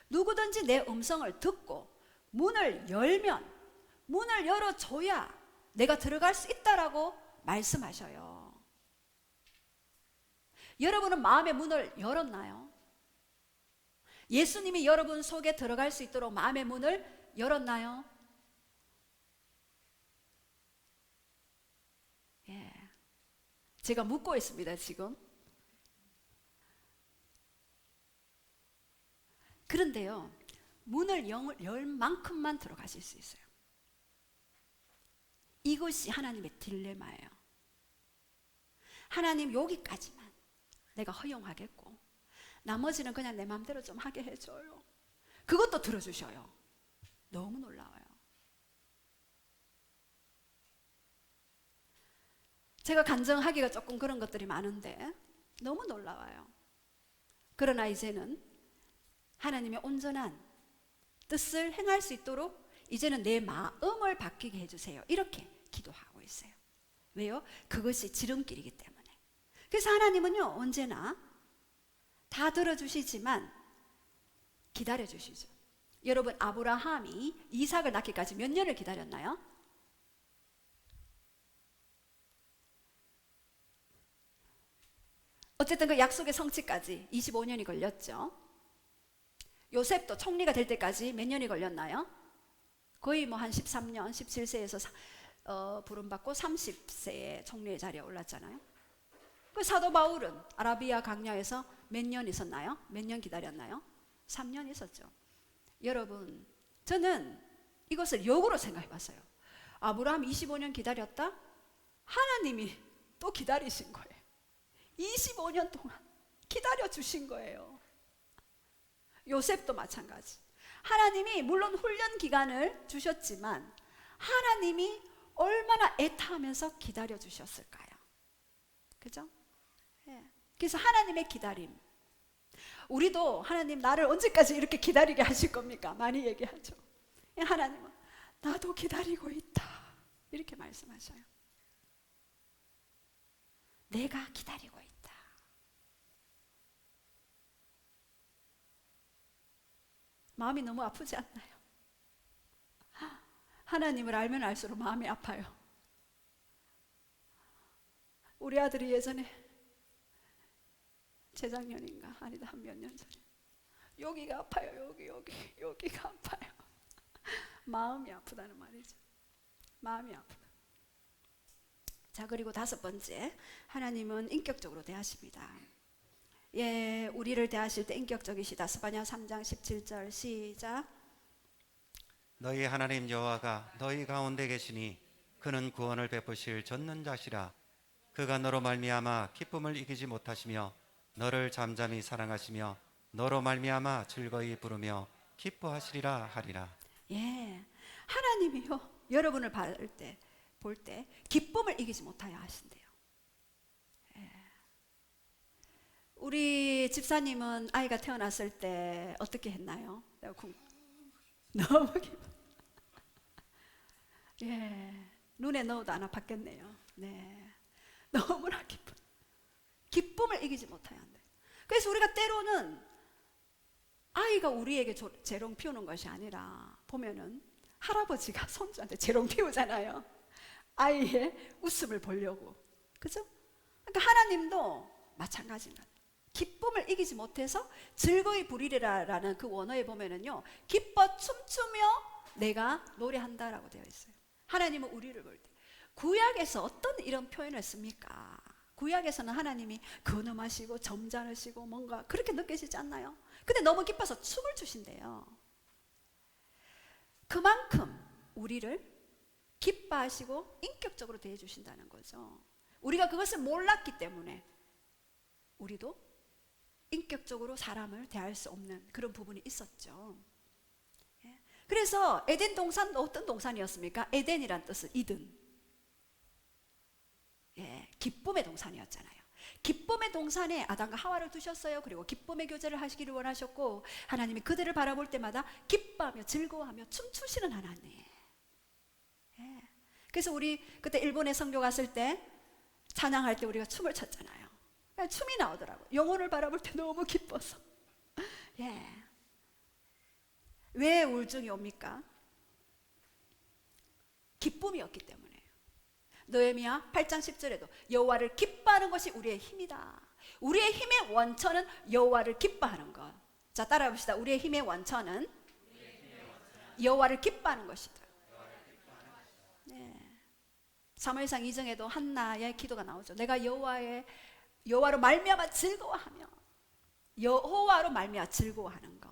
Speaker 1: 누구든지 내 음성을 듣고 문을 열면, 문을 열어줘야 내가 들어갈 수 있다라고 말씀하셔요. 여러분은 마음의 문을 열었나요? 예수님이 여러분 속에 들어갈 수 있도록 마음의 문을 열었나요? 예. 제가 묻고 있습니다 지금. 그런데요 문을 열 만큼만 들어가실 수 있어요. 이것이 하나님의 딜레마예요. 하나님 여기까지만 내가 허용하겠고 나머지는 그냥 내 마음대로 좀 하게 해줘요. 그것도 들어주셔요. 너무 놀라워요. 제가 간증하기가 조금 그런 것들이 많은데 너무 놀라워요. 그러나 이제는 하나님의 온전한 뜻을 행할 수 있도록 이제는 내 마음을 바뀌게 해주세요. 이렇게 기도하고 있어요. 왜요? 그것이 지름길이기 때문에. 그래서 하나님은요 언제나 다 들어주시지만 기다려주시죠. 여러분, 아브라함이 이삭을 낳기까지 몇 년을 기다렸나요? 어쨌든 그 약속의 성취까지 25년이 걸렸죠. 요셉도 총리가 될 때까지 몇 년이 걸렸나요? 거의 뭐 한 13년, 17세에서 부름받고 30세에 총리의 자리에 올랐잖아요. 그 사도 바울은 아라비아 광야에서 몇 년 있었나요? 몇 년 기다렸나요? 3년 있었죠. 여러분, 저는 이것을 역으로 생각해 봤어요. 아브라함 25년 기다렸다? 하나님이 또 기다리신 거예요. 25년 동안 기다려 주신 거예요. 요셉도 마찬가지. 하나님이 물론 훈련 기간을 주셨지만 하나님이 얼마나 애타하면서 기다려 주셨을까요? 그죠? 예. 그래서 하나님의 기다림. 우리도 하나님 나를 언제까지 이렇게 기다리게 하실 겁니까? 많이 얘기하죠. 하나님은 나도 기다리고 있다. 이렇게 말씀하셔요. 내가 기다리고 있다. 마음이 너무 아프지 않나요? 하나님을 알면 알수록 마음이 아파요. 우리 아들이 예전에 재작년인가 아니다 한 몇 년 전에 여기가 아파요. 여기가 아파요. 마음이 아프다는 말이죠. 마음이 아프다. 자, 그리고 5번째, 하나님은 인격적으로 대하십니다. 예, 우리를 대하실 때 인격적이시다. 스바냐 3장 17절 시작.
Speaker 2: 너희 하나님 여호와가 너희 가운데 계시니 그는 구원을 베푸실 전능자시라. 그가 너로 말미암아 기쁨을 이기지 못하시며 너를 잠잠히 사랑하시며 너로 말미암아 즐거이 부르며 기뻐하시리라 하리라.
Speaker 1: 예, 하나님이요 여러분을 볼 때 기쁨을 이기지 못하여 하신대요. 예. 우리 집사님은 아이가 태어났을 때 어떻게 했나요? 너무 기뻐. 예, 눈에 넣어도 안 아팠겠네요. 네, 너무나 기쁨. 기쁨을 이기지 못하여 한대. 그래서 우리가 때로는 아이가 우리에게 재롱 피우는 것이 아니라 보면은 할아버지가 손주한테 재롱 피우잖아요. 아이의 웃음을 보려고. 그죠? 그러니까 하나님도 마찬가지입니다. 기쁨을 이기지 못해서 즐거이 부리리라라는 그 원어에 보면은요, 기뻐 춤추며 내가 노래한다라고 되어 있어요. 하나님은 우리를 볼 때 구약에서 어떤 이런 표현을 씁니까? 구약에서는 하나님이 근엄하시고 점잖으시고 뭔가 그렇게 느껴지지 않나요? 근데 너무 기뻐서 춤을 추신대요. 그만큼 우리를 기뻐하시고 인격적으로 대해 주신다는 거죠. 우리가 그것을 몰랐기 때문에 우리도 인격적으로 사람을 대할 수 없는 그런 부분이 있었죠. 그래서 에덴 동산도 어떤 동산이었습니까? 에덴이란 뜻은 이든. 예, 기쁨의 동산이었잖아요. 기쁨의 동산에 아담과 하와를 두셨어요. 그리고 기쁨의 교제를 하시기를 원하셨고 하나님이 그들을 바라볼 때마다 기뻐하며 즐거워하며 춤추시는 하나님. 예. 그래서 우리 그때 일본에 선교 갔을 때 찬양할 때 우리가 춤을 췄잖아요. 춤이 나오더라고요. 영혼을 바라볼 때 너무 기뻐서. 예. 왜 우울증이 옵니까? 기쁨이 없기 때문에요. 느헤미야 8장 10절에도 여호와를 기뻐하는 것이 우리의 힘이다. 우리의 힘의 원천은 여호와를 기뻐하는 것. 자, 따라해 봅시다. 우리의 힘의 원천은 여호와를 기뻐하는 것이다. 네. 사무엘상 2장에도 한나의 기도가 나오죠. 내가 여호와로 말미암아 즐거워하며, 여호와로 말미암아 즐거워하는 것.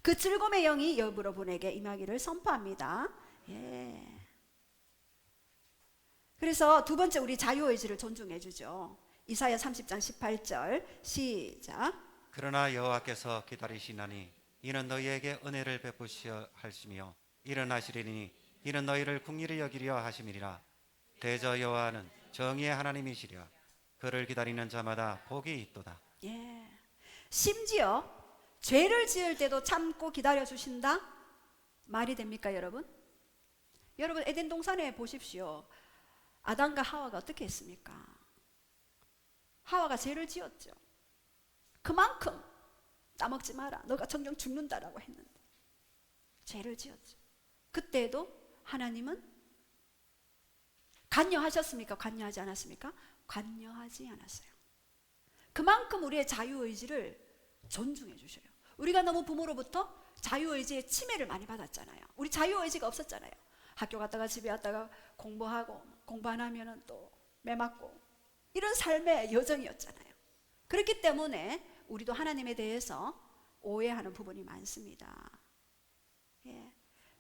Speaker 1: 그 즐거움의 영이 여러분에게 임하기를 선포합니다. 예. 그래서 2번째, 우리 자유의지를 존중해 주죠. 이사야 30장 18절 시작.
Speaker 2: 그러나 여호와께서 기다리시나니 이는 너희에게 은혜를 베푸시어 하시며 일어나시리니 이는 너희를 긍휼히 여기려 하심이니라. 대저 여호와는 정의의 하나님이시랴. 그를 기다리는 자마다 복이 있도다.
Speaker 1: 예. 심지어 죄를 지을 때도 참고 기다려 주신다? 말이 됩니까, 여러분? 여러분, 에덴 동산에 보십시오. 아담과 하와가 어떻게 했습니까? 하와가 죄를 지었죠. 그만큼 따먹지 마라, 너가 정녕 죽는다라고 했는데 죄를 지었죠. 그때도 하나님은 관여하셨습니까? 관여하지 않았습니까? 관여하지 않았어요. 그만큼 우리의 자유의지를 존중해 주셔요. 우리가 너무 부모로부터 자유의지의 침해를 많이 받았잖아요. 우리 자유의지가 없었잖아요. 학교 갔다가 집에 왔다가 공부하고, 공부 안 하면 또 매맞고, 이런 삶의 여정이었잖아요. 그렇기 때문에 우리도 하나님에 대해서 오해하는 부분이 많습니다. 예.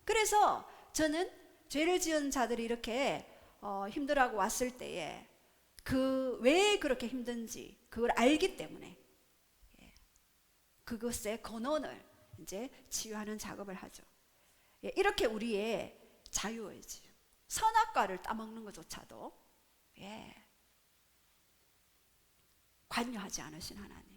Speaker 1: 그래서 저는 죄를 지은 자들이 이렇게 힘들어하고 왔을 때에 왜 그렇게 힘든지 그걸 알기 때문에 그것의 근원을 이제 치유하는 작업을 하죠. 이렇게 우리의 자유의지, 선악과를 따먹는 것조차도 관여하지 않으신 하나님.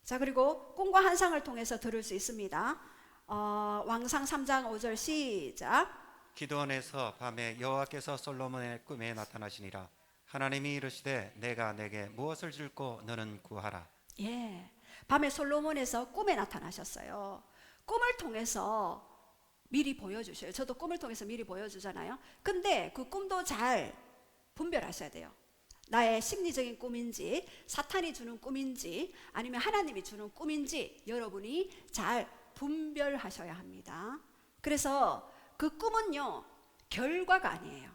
Speaker 1: 자, 그리고 꿈과 환상을 통해서 들을 수 있습니다. 왕상 3장 5절 시작.
Speaker 2: 기드온에서 밤에 여호와께서 솔로몬의 꿈에 나타나시니라. 하나님이 이르시되 내가 내게 무엇을 줄고 너는 구하라.
Speaker 1: 예, 밤에 솔로몬에서 꿈에 나타나셨어요. 꿈을 통해서 미리 보여주셔요. 저도 꿈을 통해서 미리 보여주잖아요. 근데 그 꿈도 잘 분별하셔야 돼요. 나의 심리적인 꿈인지, 사탄이 주는 꿈인지, 아니면 하나님이 주는 꿈인지 여러분이 잘 분별하셔야 합니다. 그래서 그 꿈은요, 결과가 아니에요.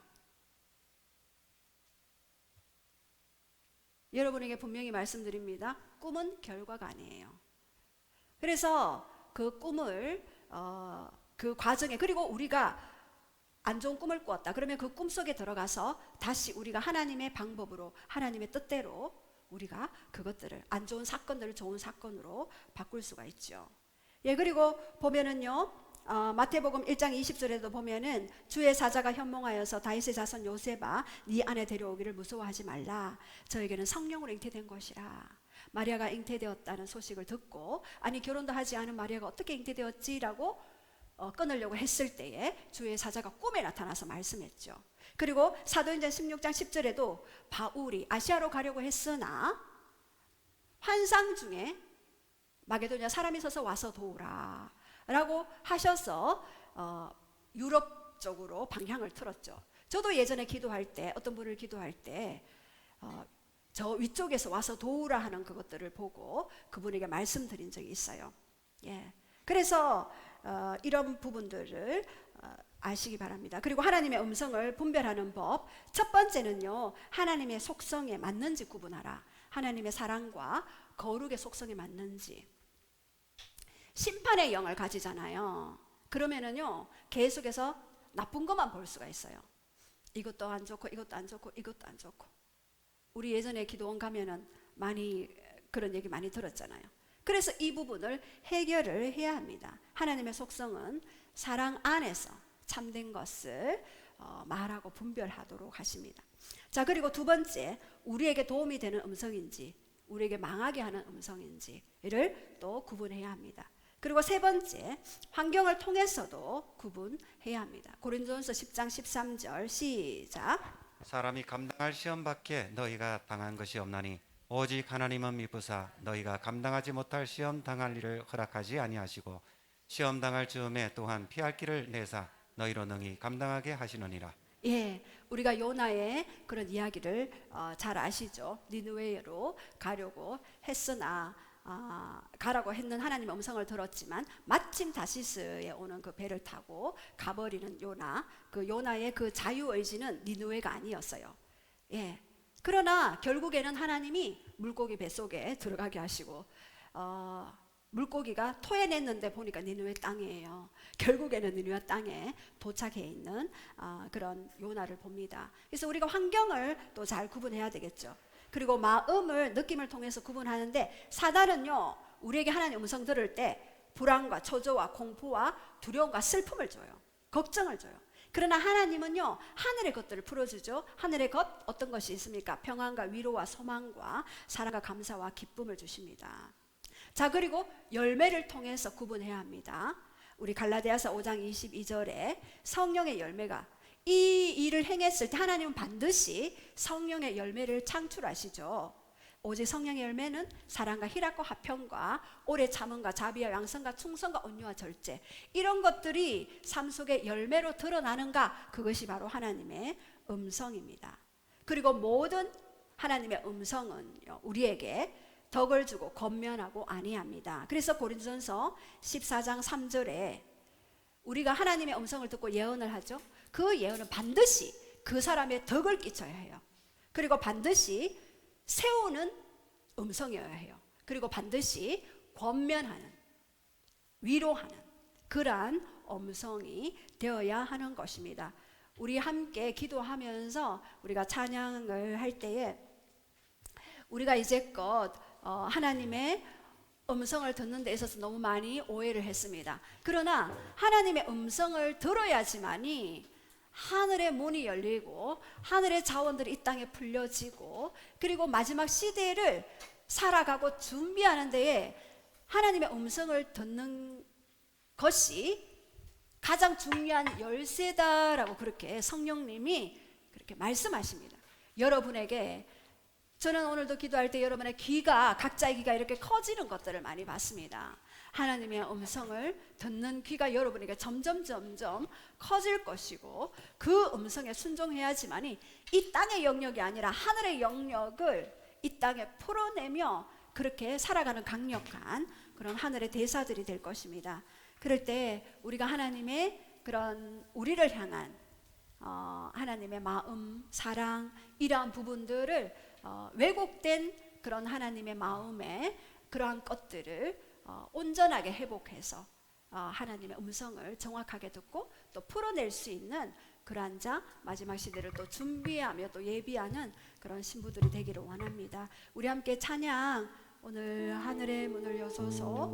Speaker 1: 여러분에게 분명히 말씀드립니다. 꿈은 결과가 아니에요. 그래서 그 꿈을 그 과정에, 그리고 우리가 안 좋은 꿈을 꾸었다 그러면 그 꿈 속에 들어가서 다시 우리가 하나님의 방법으로, 하나님의 뜻대로 우리가 그것들을, 안 좋은 사건들을 좋은 사건으로 바꿀 수가 있죠. 예, 그리고 보면은요, 마태복음 1장 20절에도 보면은 주의 사자가 현몽하여서 다윗의 자손 요셉아 네 안에 데려오기를 무서워하지 말라. 저에게는 성령으로 잉태된 것이라. 마리아가 잉태되었다는 소식을 듣고, 아니 결혼도 하지 않은 마리아가 어떻게 잉태되었지라고 끊으려고 했을 때에 주의 사자가 꿈에 나타나서 말씀했죠. 그리고 사도행전 16장 10절에도 바울이 아시아로 가려고 했으나 환상 중에 마게도냐 사람이 서서 와서 도우라 라고 하셔서 유럽 쪽으로 방향을 틀었죠. 저도 예전에 기도할 때, 어떤 분을 기도할 때 저 위쪽에서 와서 도우라 하는 그것들을 보고 그분에게 말씀드린 적이 있어요. 예. 그래서 이런 부분들을 아시기 바랍니다. 그리고 하나님의 음성을 분별하는 법, 첫 번째는요, 하나님의 속성에 맞는지 구분하라. 하나님의 사랑과 거룩의 속성에 맞는지. 심판의 영을 가지잖아요. 그러면은요, 계속해서 나쁜 것만 볼 수가 있어요. 이것도 안 좋고 이것도 안 좋고 이것도 안 좋고. 우리 예전에 기도원 가면은 많이 그런 얘기 많이 들었잖아요. 그래서 이 부분을 해결을 해야 합니다. 하나님의 속성은 사랑 안에서 참된 것을 말하고 분별하도록 하십니다. 자, 그리고 두 번째, 우리에게 도움이 되는 음성인지 우리에게 망하게 하는 음성인지를 또 구분해야 합니다. 그리고 세 번째, 환경을 통해서도 구분해야 합니다. 고린도전서 10장 13절 시작.
Speaker 2: 사람이 감당할 시험 밖에 너희가 당한 것이 없나니 오직 하나님은 미쁘사 너희가 감당하지 못할 시험 당할 일을 허락하지 아니하시고 시험 당할 즈음에 또한 피할 길을 내사 너희로 능히 감당하게 하시느니라.
Speaker 1: 예, 우리가 요나의 그런 이야기를 잘 아시죠. 니느웨로 가려고 했으나 가라고 했는 하나님의 음성을 들었지만 마침 다시스에 오는 그 배를 타고 가버리는 요나, 그 요나의 그 자유의지는 니느웨가 아니었어요. 예. 그러나 결국에는 하나님이 물고기 뱃속에 들어가게 하시고 물고기가 토해냈는데 보니까 니느웨 땅이에요. 결국에는 니느웨 땅에 도착해 있는 그런 요나를 봅니다. 그래서 우리가 환경을 또 잘 구분해야 되겠죠. 그리고 마음을, 느낌을 통해서 구분하는데, 사단은요, 우리에게 하나님의 음성 들을 때 불안과 초조와 공포와 두려움과 슬픔을 줘요. 걱정을 줘요. 그러나 하나님은요, 하늘의 것들을 풀어주죠. 하늘의 것, 어떤 것이 있습니까? 평안과 위로와 소망과 사랑과 감사와 기쁨을 주십니다. 자, 그리고 열매를 통해서 구분해야 합니다. 우리 갈라디아서 5장 22절에 성령의 열매가, 이 일을 행했을 때 하나님은 반드시 성령의 열매를 창출하시죠. 오직 성령의 열매는 사랑과 희락과 화평과 오래 참음과 자비와 양선과 충성과 온유와 절제, 이런 것들이 삶 속에 열매로 드러나는가, 그것이 바로 하나님의 음성입니다. 그리고 모든 하나님의 음성은 우리에게 덕을 주고 권면하고 아니합니다. 그래서 고린도전서 14장 3절에 우리가 하나님의 음성을 듣고 예언을 하죠. 그 예언은 반드시 그 사람의 덕을 끼쳐야 해요. 그리고 반드시 세우는 음성이어야 해요. 그리고 반드시 권면하는, 위로하는 그러한 음성이 되어야 하는 것입니다. 우리 함께 기도하면서 우리가 찬양을 할 때에 우리가 이제껏 하나님의 음성을 듣는 데 있어서 너무 많이 오해를 했습니다. 그러나 하나님의 음성을 들어야지만이 하늘의 문이 열리고 하늘의 자원들이 이 땅에 풀려지고 그리고 마지막 시대를 살아가고 준비하는 데에 하나님의 음성을 듣는 것이 가장 중요한 열쇠다라고 그렇게 성령님이 그렇게 말씀하십니다. 여러분에게 저는 오늘도 기도할 때 여러분의 귀가, 각자의 귀가 이렇게 커지는 것들을 많이 봤습니다. 하나님의 음성을 듣는 귀가 여러분에게 점점 커질 것이고 그 음성에 순종해야지만이 이 땅의 영역이 아니라 하늘의 영역을 이 땅에 풀어내며 그렇게 살아가는 강력한 그런 하늘의 대사들이 될 것입니다. 그럴 때 우리가 하나님의 그런 우리를 향한 하나님의 마음, 사랑 이러한 부분들을 왜곡된 그런 하나님의 마음의 그러한 것들을 온전하게 회복해서 하나님의 음성을 정확하게 듣고 또 풀어낼 수 있는 그러한 자 마지막 시대를 또 준비하며 또 예비하는 그런 신부들이 되기를 원합니다. 우리 함께 찬양 오늘 하늘의 문을 여소서